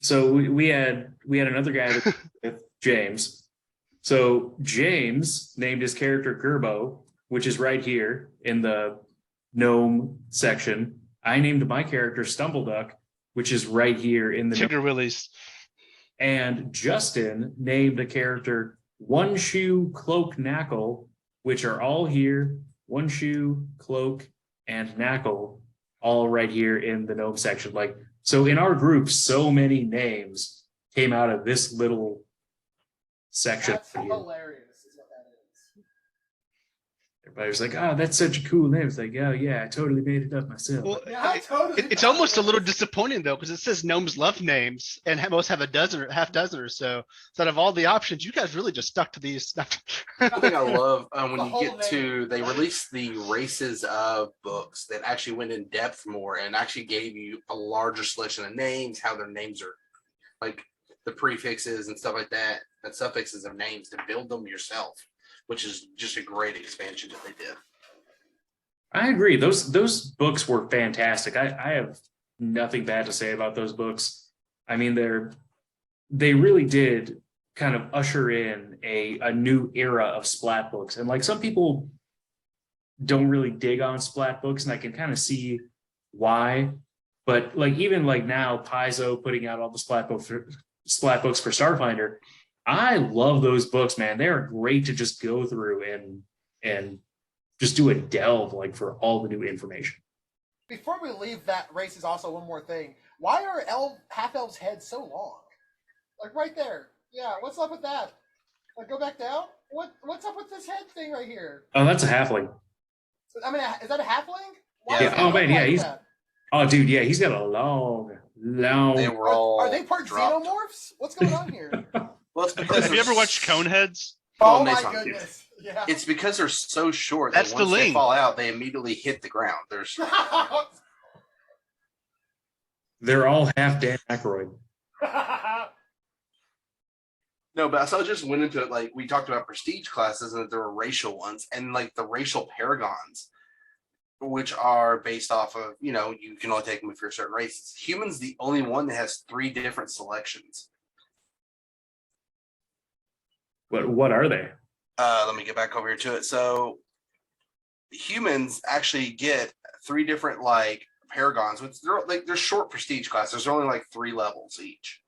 So we had another guy with James. So James named his character Gerbo, which is right here in the gnome section. I named my character Stumbleduck, which is right here in the Tigger Willies. And Justin named a character One Shoe, Cloak, Knackle, which are all here. One Shoe, Cloak, and Knackle, all right here in the gnome section. Like, so in our group, so many names came out of this little section. That's hilarious, is what that is. There But I was like, oh, that's such a cool name. It's like, oh yeah, I totally made it up myself. Well, Yeah, I totally. it's almost a little disappointing though, because it says gnomes love names, and most have a dozen or half dozen or so. So out of all the options, you guys really just stuck to these. One thing I love when The you whole get to, name. they released the races of books that actually went in depth more and actually gave you a larger selection of names, how their names are, like the prefixes and stuff like that, and suffixes of names to build them yourself, which is just a great expansion that they did. I agree. Those books were fantastic. I have nothing bad to say about those books. I mean, they really did kind of usher in a new era of splat books. And like some people don't really dig on splat books, and I can kind of see why. But like even like now, Paizo putting out all the splat books for Starfinder. I love those books, man. They're great to just go through and just do a delve like for all the new information. Before we leave that race, is also one more thing. Why are half elves' heads so long? Like right there. Yeah, what's up with that? Like go back down. What's up with this head thing right here? Oh, that's a halfling. I mean, is that a halfling? Yeah. does it Oh look man, yeah, like he's that? oh dude, yeah, he's got a long. They were all Are they part dropped. xenomorphs? What's going on here? Well, it's because Have you ever watched Coneheads? Oh Oh, my Mason, goodness. Yeah. it's because they're so short That's that the once they link. fall out, they immediately hit the ground. There's They're all half Dan Aykroyd. no, but I saw just went into it. Like we talked about prestige classes and that there were racial ones, and like the racial paragons, which are based off of, you know, you can only take them if you're a certain race. Humans, the only one that has 3 different selections. What are they? Let me get back over here to it. So humans actually get 3 different like paragons, which they're short prestige classes. They're only like 3 levels each,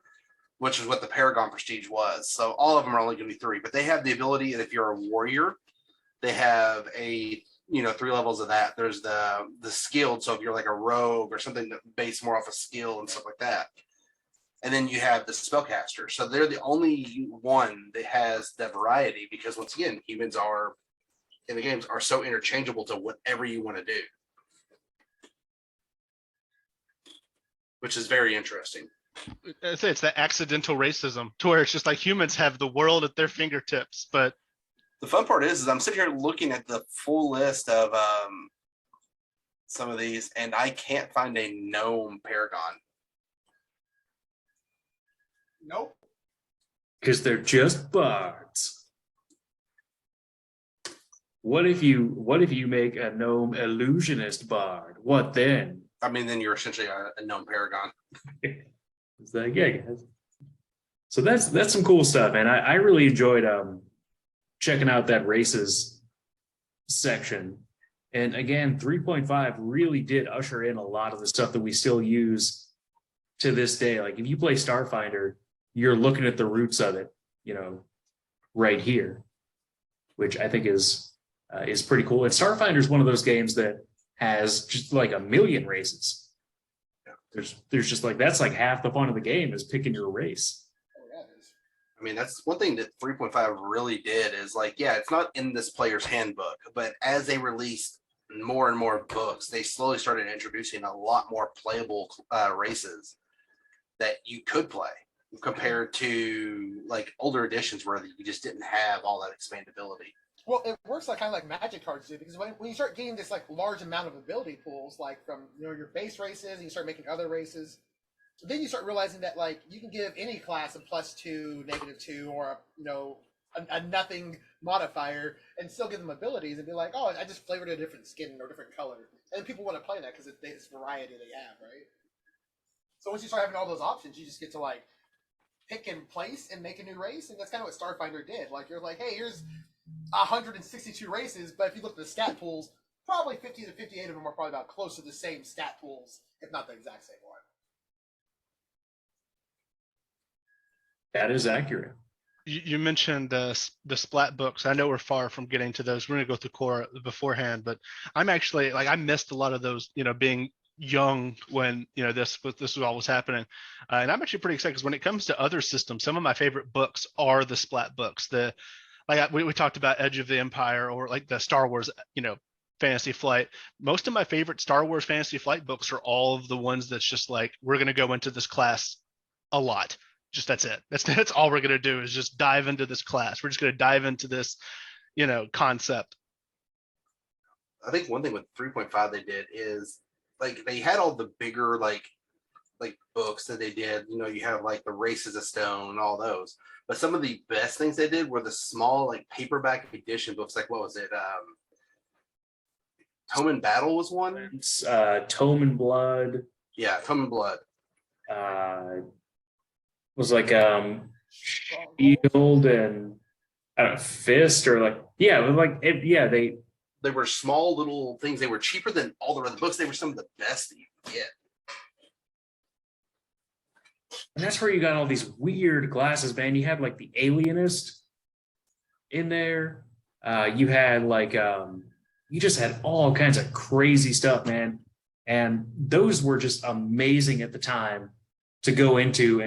which is what the paragon prestige was. So all of them are only going to be 3, but they have the ability that if you're a warrior, they have a 3 levels of that. There's the skilled. So if you're like a rogue or something that based more off of skill and stuff like that. And then you have the spellcaster. So they're the only one that has that variety because once again, humans are in the games are so interchangeable to whatever you want to do. Which is very interesting. I say it's that accidental racism to where it's just like humans have the world at their fingertips, but The fun part is I'm sitting here looking at the full list of some of these, and I can't find a gnome paragon. Nope. Because they're just bards. What if you make a gnome illusionist bard? What then? I mean, then you're essentially a gnome paragon. It's like, yeah, guys. So that's some cool stuff, man. I really enjoyed checking out that races section. And again, 3.5 really did usher in a lot of the stuff that we still use to this day. Like if you play Starfinder, you're looking at the roots of it, right here, which I think is pretty cool. And Starfinder is one of those games that has just like a million races. There's just like, that's like half the fun of the game is picking your race. I mean, that's one thing that 3.5 really did is like, yeah, it's not in this player's handbook, but as they released more and more books, they slowly started introducing a lot more playable races that you could play compared to like older editions where you just didn't have all that expandability. Well, it works like kind of like Magic cards do, because when you start getting this like large amount of ability pools, like from your base races, and you start making other races, then you start realizing that like you can give any class a +2, -2, or a nothing modifier, and still give them abilities, and be like, oh, I just flavored a different skin or different color, and people want to play that because it's variety they have, right? So once you start having all those options, you just get to like pick and place and make a new race, and that's kind of what Starfinder did. Like you're like, hey, here's 162 races, but if you look at the stat pools, probably 50 to 58 of them are probably about close to the same stat pools, if not the exact same one. That is accurate. You mentioned the splat books. I know we're far from getting to those. We're going to go through core beforehand, but I'm actually like, I missed a lot of those, being young when, this was all was happening. And I'm actually pretty excited because when it comes to other systems, some of my favorite books are the splat books. like we talked about Edge of the Empire or like the Star Wars, Fantasy Flight. Most of my favorite Star Wars Fantasy Flight books are all of the ones that's just like, we're going to go into this class a lot. Just that's it. That's all we're going to do is just dive into this class. We're just going to dive into this, concept. I think one thing with 3.5 they did is like they had all the bigger like books that they did. You have like the Races of Stone and all those. But some of the best things they did were the small like paperback edition books. Like what was it? Tome and Battle was one. It's Tome and Blood. Yeah, Tome and Blood. Was like Shield and Fist or like They were small little things. They were cheaper than all the other books. They were some of the best that you could get. And that's where you got all these weird glasses, man. You had like the Alienist in there. You had like you just had all kinds of crazy stuff, man. And those were just amazing at the time to go into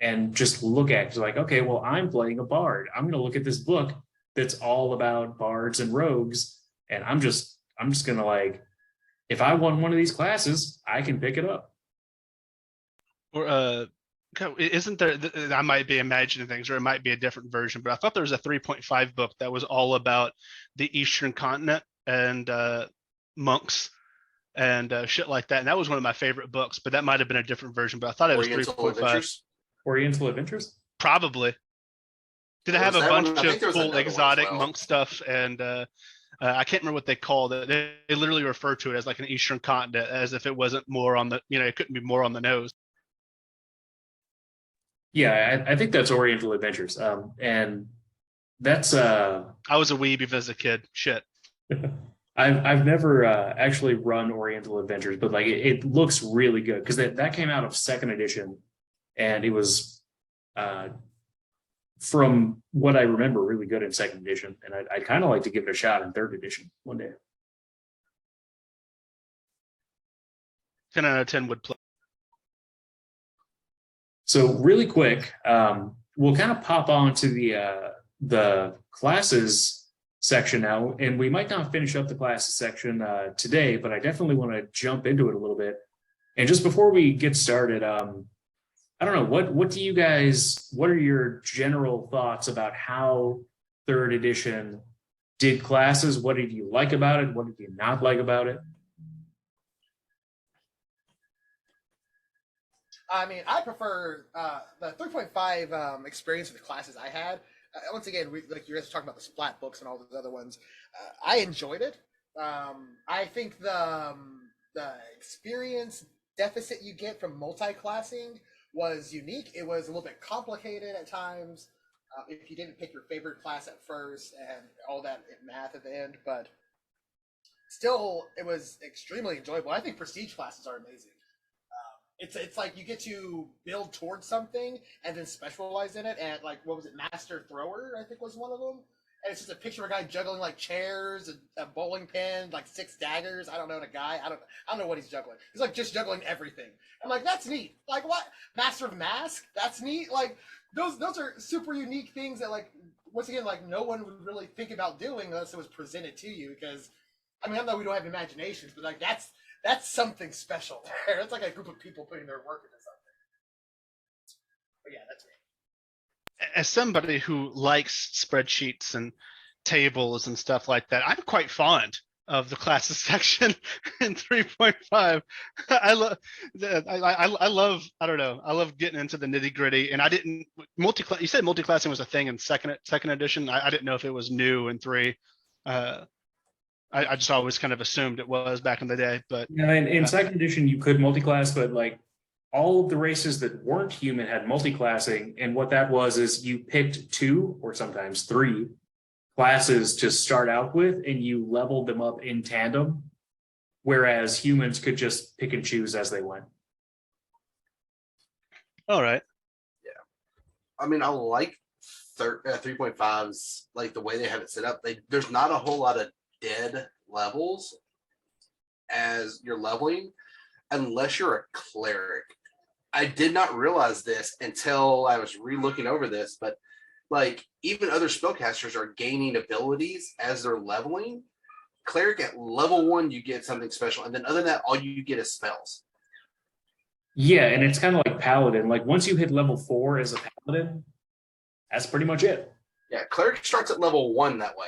and just look at. It's like, okay, well, I'm playing a bard. I'm going to look at this book that's all about bards and rogues, and I'm just gonna like, if I want one of these classes, I can pick it up. Or isn't there? I might be imagining things, or it might be a different version. But I thought there was a 3.5 book that was all about the Eastern continent and monks and shit like that. And that was one of my favorite books. But that might have been a different version. But I thought it was 3.5. Oriental Adventures? Probably. Did it have a bunch of cool exotic well. monk stuff? And I can't remember what they called it. They literally refer to it as like an Eastern continent, as if it wasn't more on the, it couldn't be more on the nose. Yeah, I think that's Oriental Adventures. And that's I was a weeb as a kid. Shit. I've never actually run Oriental Adventures, but like it looks really good because that came out of second edition, and it was from what I remember really good in second edition, and I'd kind of like to give it a shot in third edition one day. 10 out of 10 would play. So really quick, we'll kind of pop on to the classes section now, and we might not finish up the classes section today, but I definitely want to jump into it a little bit. And just before we get started, I don't know, what do you guys, what are your general thoughts about how third edition did classes? What did you like about it? What did you not like about it? I mean, I prefer the 3.5 experience with the classes I had. Once again, like you guys were talking about the Splat books and all those other ones. I enjoyed it. I think the experience deficit you get from multi-classing was unique. It was a little bit complicated at times if you didn't pick your favorite class at first and all that math at the end. But still, it was extremely enjoyable. I think prestige classes are amazing. It's like you get to build towards something and then specialize in it. And like, what was it? Master Thrower, I think was one of them. And it's just a picture of a guy juggling like chairs, a bowling pin, like 6 daggers. I don't know, and a guy. I don't know what he's juggling. He's like just juggling everything. I'm like, that's neat. Like what? Master of Mask? That's neat. Like those are super unique things that like once again like no one would really think about doing unless it was presented to you. Because I mean, I know we don't have imaginations, but like that's something special there. It's like a group of people putting their work into something. But yeah, that's me. As somebody who likes spreadsheets and tables and stuff like that, I'm quite fond of the classes section in 3.5. I love, I don't know, I love getting into the nitty gritty. And I didn't you said multi-classing was a thing in second edition. I didn't know if it was new in 3. I just always kind of assumed it was back in the day, but yeah, in second edition you could multi-class, but like all of the races that weren't human had multi-classing, and what that was is you picked 2 or sometimes 3 classes to start out with, and you leveled them up in tandem, whereas humans could just pick and choose as they went. All right. Yeah, I mean, I like 3.5's like the way they have it set up. There's not a whole lot of dead levels as you're leveling unless you're a cleric. I did not realize this until I was re-looking over this, but like even other spellcasters are gaining abilities as they're leveling. Cleric at level 1, you get something special, and then other than that, all you get is spells. Yeah, and it's kind of like Paladin. Like once you hit level 4 as a Paladin, that's pretty much it. Yeah, Cleric starts at level 1 that way.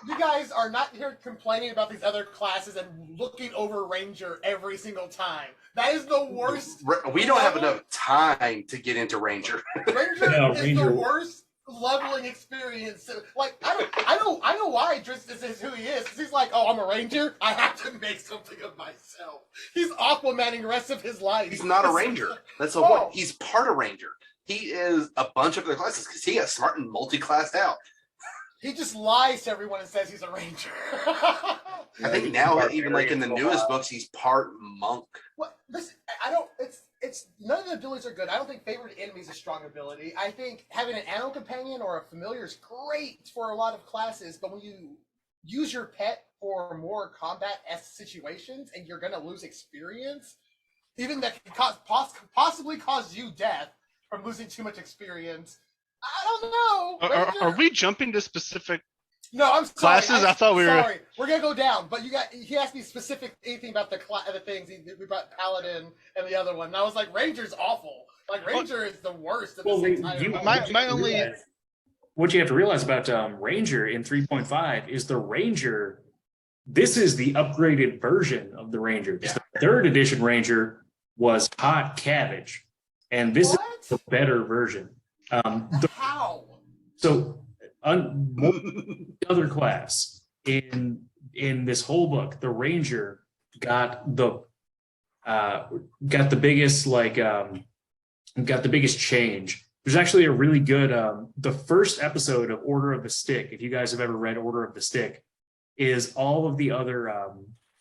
You guys are not here complaining about these other classes and looking over Ranger every single time. That is the worst. We don't have enough time to get into Ranger. Ranger No, is Ranger- the worst leveling experience. Like I know why Tristan is who he is. 'Cause he's like, oh, I'm a Ranger. I have to make something of myself. He's Aquamaning the rest of his life. He's not a Ranger. That's the point. He's part of Ranger. He is a bunch of other classes because he got smart and multi-classed out. He just lies to everyone and says he's a Ranger. I think now, even like in the newest books, he's part monk. Well, listen, I don't. It's none of the abilities are good. I don't think favorite enemy is a strong ability. I think having an animal companion or a familiar is great for a lot of classes, but when you use your pet for more combat-esque situations and you're gonna lose experience, even that can possibly cause you death from losing too much experience. I don't know. Are we jumping to specific? No, I'm sorry. Classes? I thought we were. Sorry, we're gonna go down. But he asked me specific anything about the things. We brought Paladin and the other one. And I was like, Ranger's awful. Like Ranger is the worst of this entire. My only. What you have to realize about Ranger in 3.5 is the Ranger. This is the upgraded version of the Ranger. Yeah. The 3rd edition Ranger was hot cabbage, and this is the better version. How? So, other class in this whole book, the Ranger got the biggest got the biggest change. There's actually a really good the first episode of Order of the Stick. If you guys have ever read Order of the Stick, is all of the other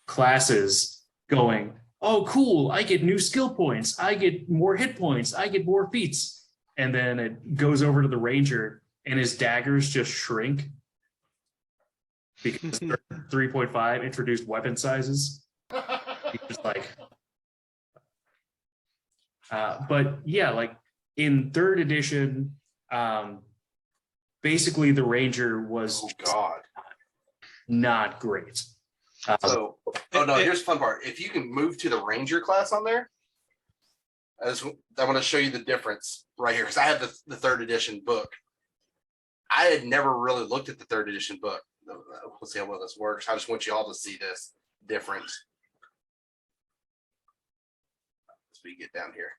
classes going, oh, cool! I get new skill points. I get more hit points. I get more feats. And then it goes over to the Ranger, and his daggers just shrink because 3.5 introduced weapon sizes. He's just like, but yeah, like in 3rd edition, basically the Ranger was not great. So, here's the fun part. If you can move to the Ranger class on there, I want to show you the difference right here because I have the 3rd edition book. I had never really looked at the 3rd edition book. We'll see how well this works. I just want you all to see this difference. As we get down here.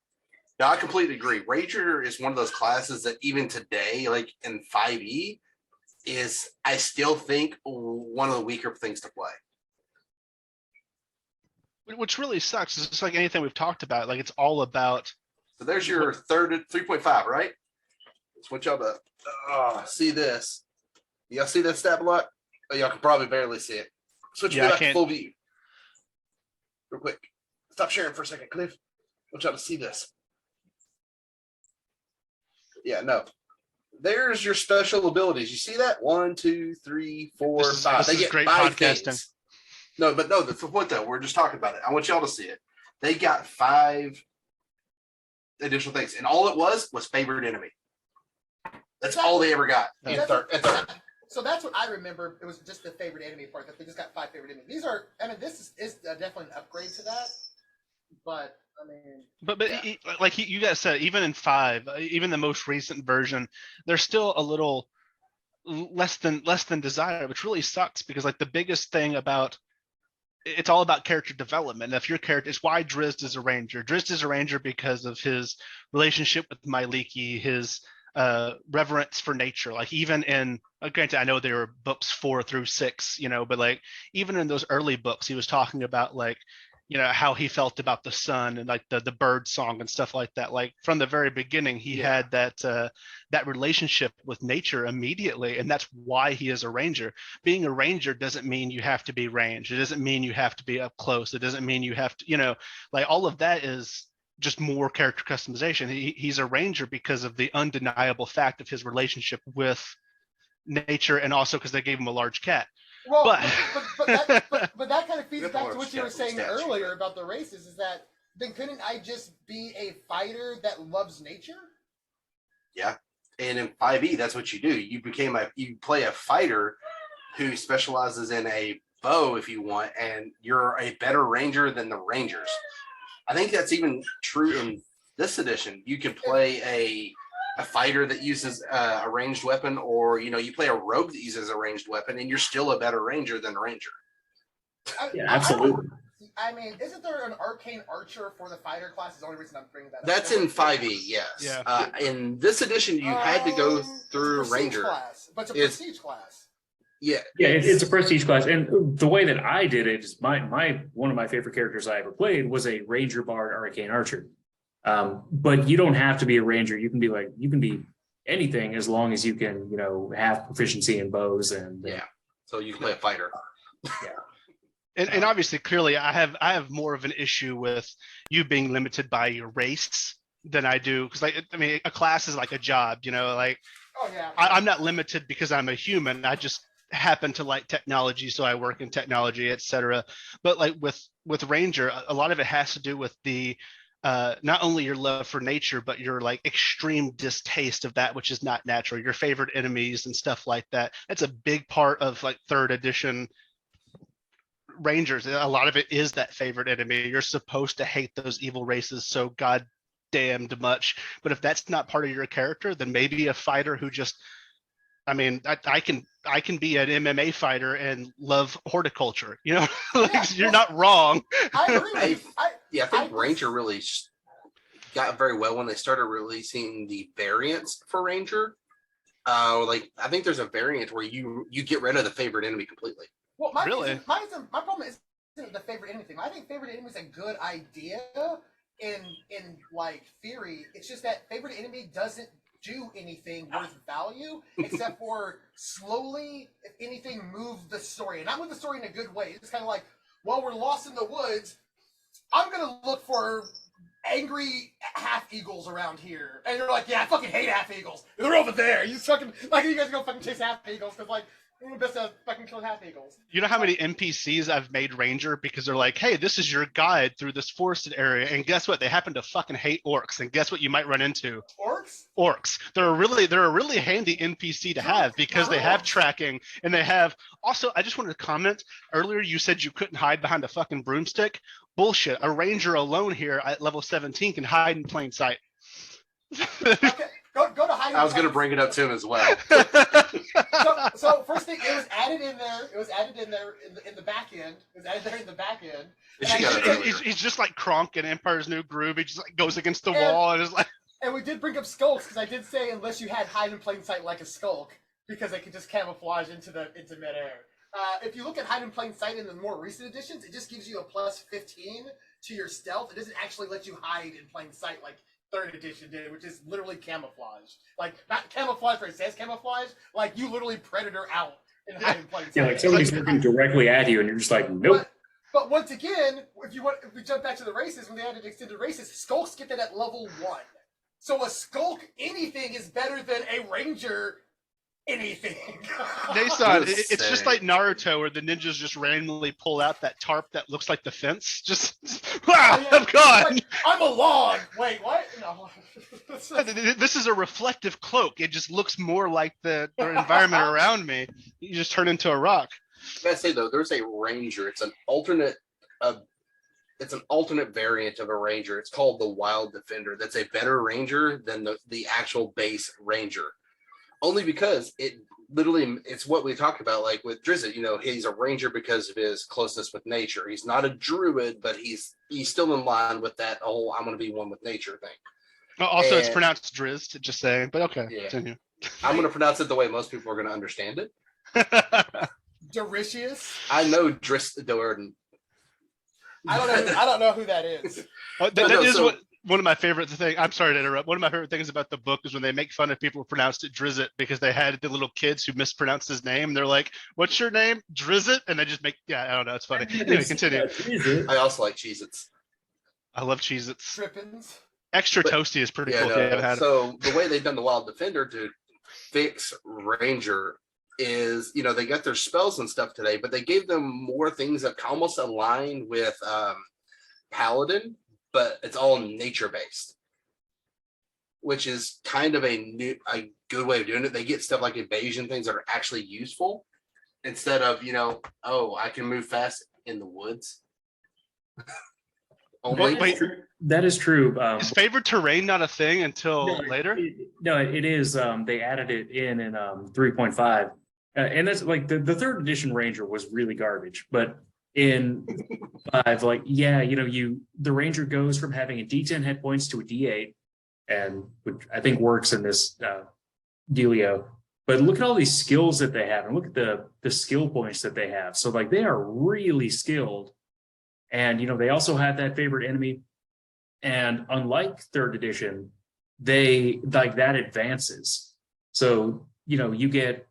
Now, I completely agree. Ranger is one of those classes that even today, like in 5e, is I still think one of the weaker things to play. Which really sucks. It's just like anything we've talked about. Like it's all about. So there's your 3.5, right? Just want y'all to see this. Y'all see that stat block? Oh, y'all can probably barely see it. Switch back to full view. Real quick. Stop sharing for a second, Cliff. I want y'all to see this. Yeah, no. There's your special abilities. You see that? 1, 2, 3, 4, 5. They get great 5 podcasting. things. No, that's the point though. We're just talking about it. I want y'all to see it. They got 5 additional things, and all it was favorite enemy. That's all they ever got. So that's what I remember. It was just the favorite enemy part. That they just got 5 favorite enemies. These are. I mean, this is definitely an upgrade to that. But I mean, like you guys said, even in 5, even the most recent version, there's still a little less than desired, which really sucks because like the biggest thing about it's all about character development. If your character is why Drizzt is a Ranger. Drizzt is a Ranger because of his relationship with Myliki, his reverence for nature. Like even in granted, I know there were books 4 through 6, but like even in those early books, he was talking about like how he felt about the sun and like the bird song and stuff like that. Like from the very beginning, he had that relationship with nature immediately, and that's why he is a Ranger. Being a Ranger doesn't mean you have to be ranged. It doesn't mean you have to be up close. It doesn't mean you have to, like all of that is just more character customization. He's a Ranger because of the undeniable fact of his relationship with nature, and also because they gave him a large cat. Well, but that kind of feeds back to what you were saying earlier about the races. Is that then couldn't I just be a fighter that loves nature? Yeah, And in 5e, that's what you do. You play a fighter who specializes in a bow if you want, and you're a better ranger than the rangers. I think that's even true in this edition. You can play a fighter that uses a ranged weapon, or you play a rogue that uses a ranged weapon, and you're still a better ranger than the ranger. Yeah, absolutely. I mean, isn't there an arcane archer for the fighter class? Is the only reason I'm bringing that up. That's in 5e, yes. Yeah. In this edition, you had to go through it's a ranger. Class, but it's a prestige class. Yeah, It's a prestige class, and the way that I did it is one of my favorite characters I ever played was a ranger bard arcane archer. But you don't have to be a ranger. You can be anything as long as you can have proficiency in bows and So you can play a fighter. And obviously, clearly, I have more of an issue with you being limited by your race than I do, because a class is like a job, Oh yeah. I'm not limited because I'm a human. I just happen to like technology, so I work in technology, etc. But like with Ranger, a lot of it has to do with the not only your love for nature, but your like extreme distaste of that which is not natural, your favorite enemies and stuff like that. That's a big part of like 3rd edition Rangers. A lot of it is that favorite enemy. You're supposed to hate those evil races so goddamned much. But if that's not part of your character, then maybe a fighter who just, I can be an MMA fighter and love horticulture. You're not wrong. I agree with you. I think Ranger really got very well when they started releasing the variants for Ranger. I think there's a variant where you get rid of the favorite enemy completely. Well, my problem isn't the favorite enemy thing. I think favorite enemy is a good idea in like theory. It's just that favorite enemy doesn't do anything worth value except for slowly, if anything, move the story. And not move the story in a good way. It's kind of like, well, we're lost in the woods. I'm gonna look for angry half eagles around here, and you're like, yeah, I fucking hate half eagles. They're over there. You fucking you guys go fucking chase half eagles because we're the best to fucking kill half eagles. You know how many NPCs I've made Ranger because they're like, hey, this is your guide through this forested area, and guess what? They happen to fucking hate orcs, and guess what you might run into? Orcs. They're a really handy NPC to have because they have tracking, and they have also. I just wanted to comment earlier. You said you couldn't hide behind a fucking broomstick. Bullshit. A Ranger alone here at level 17 can hide in plain sight. Okay. Go to hide. I was going to bring it up to him as well. So first thing, it was added in there. It was added in there in the back end. It was added there in the back end. He's just like Kronk in Empire's New Groove. He just like goes against the wall and is like. And we did bring up skulks because I did say unless you had hide in plain sight like a skulk, because they could just camouflage into midair. If you look at hide in plain sight in the more recent editions, it just gives you a plus 15 to your stealth. It doesn't actually let you hide in plain sight like 3rd edition did, which is literally camouflage. Like, not camouflage where it says camouflage, like you literally predator out in hide in plain sight. Yeah, like somebody's looking directly at you and you're just like, nope. But once again, if we jump back to the races, when they added extended races, skulks get that at level 1. So a skulk anything is better than a ranger anything. Nason, it's just like Naruto where the ninjas just randomly pull out that tarp that looks like the fence. Just, wow, I'm gone. Like, I'm a log. Wait, what? No. This is a reflective cloak. It just looks more like the environment around me. You just turn into a rock. I gotta say though, there's a ranger. It's an alternate variant of a ranger. It's called the Wild Defender. That's a better ranger than the actual base ranger. Only because it's what we talked about, like with Drizzt, he's a ranger because of his closeness with nature. He's not a druid, but he's still in line with that whole I'm going to be one with nature thing. Also, it's pronounced Drizzt, just saying, but okay. Yeah. Continue. I'm going to pronounce it the way most people are going to understand it. Doricious? I know Drizzt Do'Urden. I don't know who that is. One of my favorite things. I'm sorry to interrupt. One of my favorite things about the book is when they make fun of people who pronounced it Drizzt because they had the little kids who mispronounced his name. They're like, "What's your name, Drizzt?" And they just make I don't know. It's funny. Anyway, continue. I also like Cheez-Its. I love Cheez-Its. Trippins. Extra toasty is pretty cool. If you haven't had it. So the way they've done the Wild Defender to fix Ranger is, they got their spells and stuff today, but they gave them more things that almost align with Paladin, but it's all nature based. which is kind of a good way of doing it. They get stuff like evasion things that are actually useful instead of, oh, I can move fast in the woods. Only. Wait. That is true. Is favored terrain not a thing until later? It is. They added it in 3.5. And that's like the third edition Ranger was really garbage. But in 5, like, yeah, the Ranger goes from having a D10 hit points to a D8, and which I think works in this dealio. But look at all these skills that they have, and look at the skill points that they have. So like they are really skilled. And they also have that favorite enemy. And unlike third edition, they like that advances. So, you get,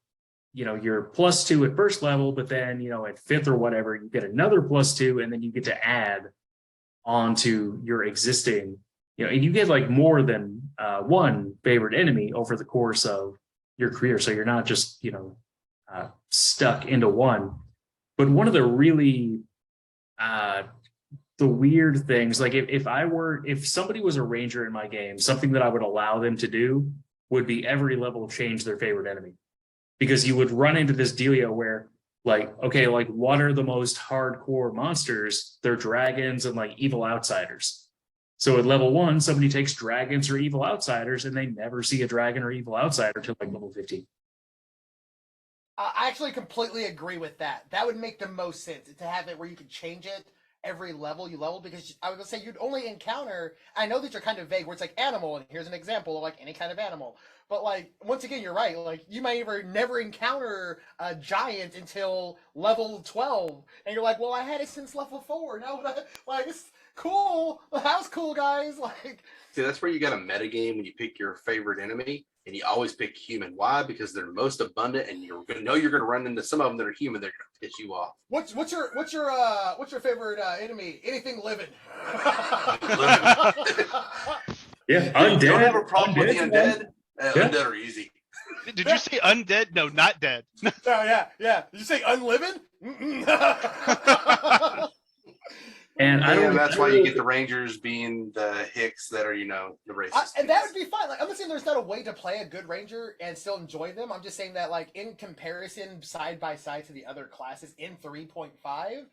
your +2 at first level, but then, at 5th or whatever, you get another +2, and then you get to add onto your existing, and you get like more than one favorite enemy over the course of your career. So you're not just, stuck into one. But one of the really, the weird things, like if somebody was a Ranger in my game, something that I would allow them to do would be every level change their favorite enemy. Because you would run into this dealio where what are the most hardcore monsters? They're dragons and like evil outsiders. So at level 1, somebody takes dragons or evil outsiders and they never see a dragon or evil outsider till like level 15. I actually completely agree with that. That would make the most sense to have it where you can change it every level you level, because I was gonna say you'd only encounter, I know these are kind of vague where it's like animal, and here's an example of like any kind of animal, but like once again you're right, like you might never encounter a giant until level 12, and you're like, well, I had it since level 4. No, like it's cool, that was cool, guys. Like, see, that's where you got a metagame when you pick your favorite enemy, and you always pick human. Why? Because they're most abundant, and you're gonna run into some of them that are human. They're gonna piss you off. What's your favorite enemy? Anything living? Yeah, undead. You don't have a problem Undead, with the undead. Yeah. Undead are easy. Did you say undead? No, not dead. Oh, yeah. Did you say unliving? And that's why you get the Rangers being the Hicks that are, the racist. And that would be fine. Like, I'm not saying there's not a way to play a good Ranger and still enjoy them. I'm just saying that, like, in comparison, side by side to the other classes in 3.5,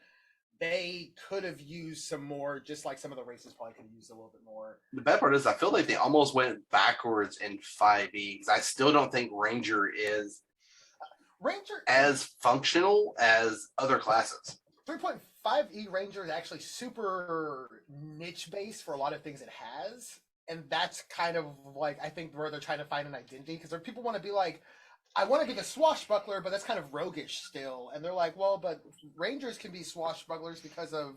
they could have used some more, just like some of the races probably could have used a little bit more. The bad part is I feel like they almost went backwards in 5e, because I still don't think Ranger is as functional as other classes. 3.5e Ranger is actually super niche based for a lot of things it has, and that's kind of like I think where they're trying to find an identity, because people want to be like, I want to be the swashbuckler, but that's kind of roguish still, and they're like, well, but Rangers can be swashbucklers because of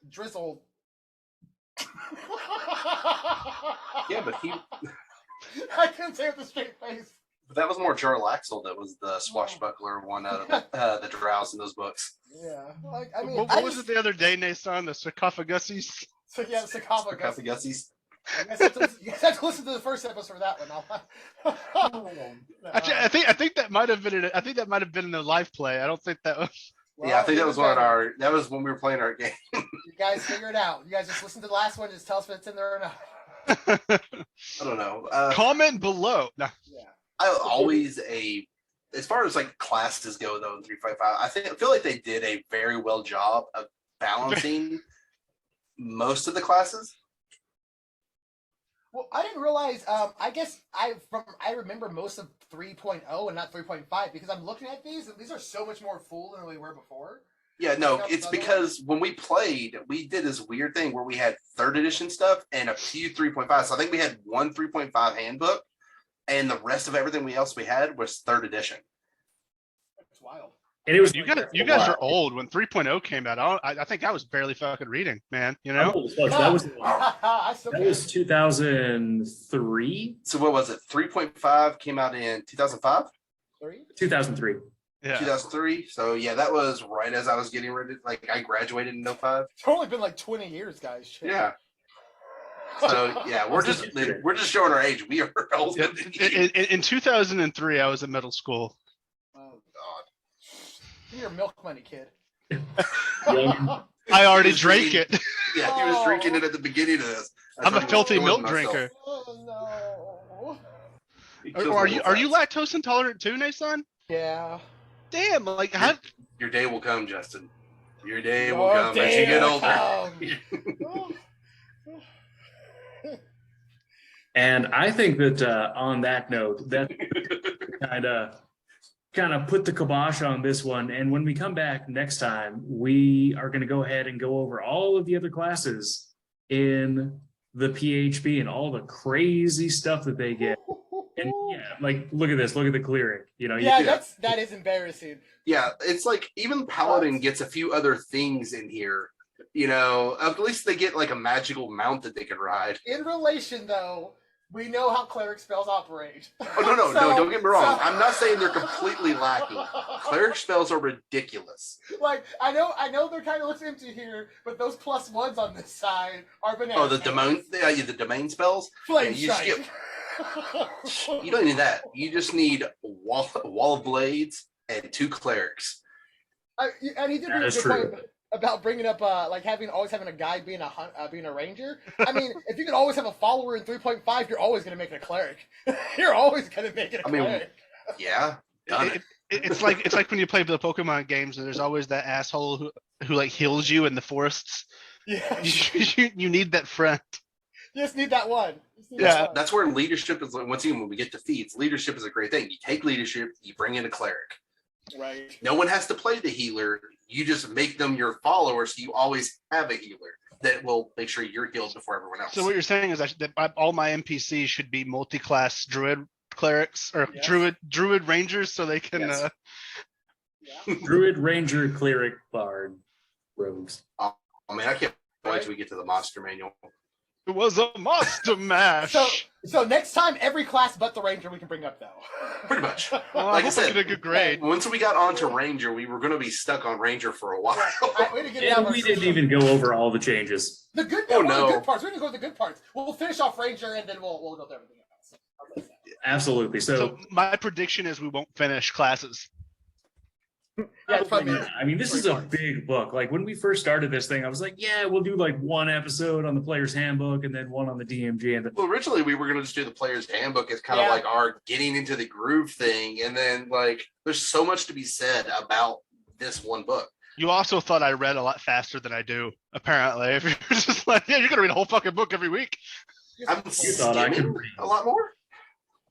Drizzle. Yeah, but I couldn't say it with a straight face. But that was more Jarlaxle that was the swashbuckler one out of the Drows in those books. Yeah, like I mean, what was it the other day, Nason? The sarcophaguses? So yeah, sarcophagus. Sarcophaguses. You guys have to listen to the first episode for that one. Actually, I think that might have been in the live play. I don't think that was. Well, yeah, I think that was that was when we were playing our game. You guys figure it out. You guys just listen to the last one and just tell us if it's in there or not. I don't know. Comment below. No. Yeah. As far as like classes go though in 3.5, I feel like they did a very well job of balancing most of the classes. Well, I didn't realize. I guess I remember most of 3.0 and not 3.5 because I'm looking at these and these are so much more full than we were before. Yeah, no, it's because when we played, we did this weird thing where we had third edition stuff and a few 3.5. So I think we had one 3.5 handbook, and the rest of everything else we had was third edition. That's wild. And it was you guys are old. When 3.0 came out, I think I was barely fucking reading, man. You know, that was 2003. So what was it? 3.5 came out in 2005. 2003. Yeah. 2003. So yeah, that was right as I was getting ready. Like I graduated in 05. It's only been like 20 years, guys. Shit. Yeah. So yeah, we're just showing our age. We are old. Yeah, in 2003, I was in middle school. Oh God. Give me your milk money, kid. I already drank it. Yeah, he was drinking it at the beginning of this. I'm a filthy milk drinker. Oh no. It kills Are my you insides. lactose intolerant too, Nason? Yeah. Damn, like how Your day will come, Justin. Your day will Your come as you day get will older. come. And I think that on that note, that kind of put the kibosh on this one. And when we come back next time, we are going to go ahead and go over all of the other classes in the PHP and all the crazy stuff that they get. And yeah, like look at this, look at the clearing. You know, Yeah, that is embarrassing. Yeah, it's like even Paladin gets a few other things in here. You know, at least they get like a magical mount that they can ride. In relation, though, we know how cleric spells operate. Oh no, don't get me wrong. I'm not saying they're completely lacking. Cleric spells are ridiculous. Like I know they're kind of looks empty here, but those +1s on this side are bananas. Oh, the domain spells. Flame you just strike. You don't need that. You just need wall of blades and 2 clerics. And he did bring That a is good true. point about bringing up like always having a guy being a ranger. I mean, if you can always have a follower in 3.5, you're always going to make it a cleric. You're always going to make it a cleric. Yeah, done it. it's like when you play the Pokemon games and there's always that asshole who like heals you in the forests. Yeah, You need that friend. you just need that one. Yeah. That's where leadership is. Once again, when we get to feats, leadership is a great thing. You take leadership, you bring in a cleric. Right. No one has to play the healer. You just make them your followers, so you always have a healer that will make sure you're healed before everyone else. So what you're saying is that all my NPCs should be multi-class druid clerics or Yes. druid rangers, so they can. Yes. Yeah. Druid, Ranger, Cleric, Bard, Rogues. I mean, I can't wait till we get to the monster manual. It was a monster mash. So next time, every class but the ranger we can bring up though. Pretty much. Well, Like I hope I said, get a good grade. Once we got onto Ranger, we were going to be stuck on Ranger for a while. We didn't get down And our we didn't system. even go over all the changes. The good, Oh, one of the no. good parts. We're gonna go with the good parts. We'll finish off Ranger and then we'll go to everything else. How's that sound? Absolutely. So my prediction is we won't finish classes. Yeah, it's probably I mean, this is a big book. Like when we first started this thing, I was like, yeah, we'll do like one episode on the player's handbook and then one on the DMG. And Well, originally we were going to just do the player's handbook as kind of Yeah. like our getting into the groove thing. And then like, there's so much to be said about this one book. You also thought I read a lot faster than I do, apparently. If you're just like, yeah, you're gonna read a whole fucking book every week. I'm thought I could skimming read. a lot more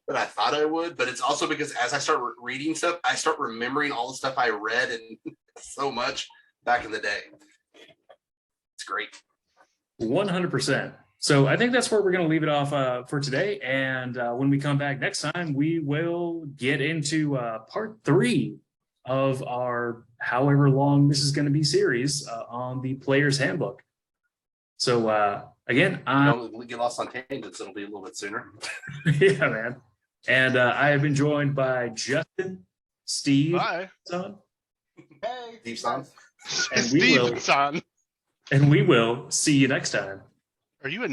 than I thought I would, but it's also because as I start reading stuff, I start remembering all the stuff I read and so much back in the day. It's great. 100%. So I think that's where we're going to leave it off for today. And when we come back next time, we will get into part 3 of our however long this is going to be series on the player's handbook. So again, Don't get lost on tangents. It'll be a little bit sooner. yeah, man. And I have been joined by Justin, Steve, Bye. son, Hey, Deep Sun. And we will- Stevenson. and we will see you next time. Are you a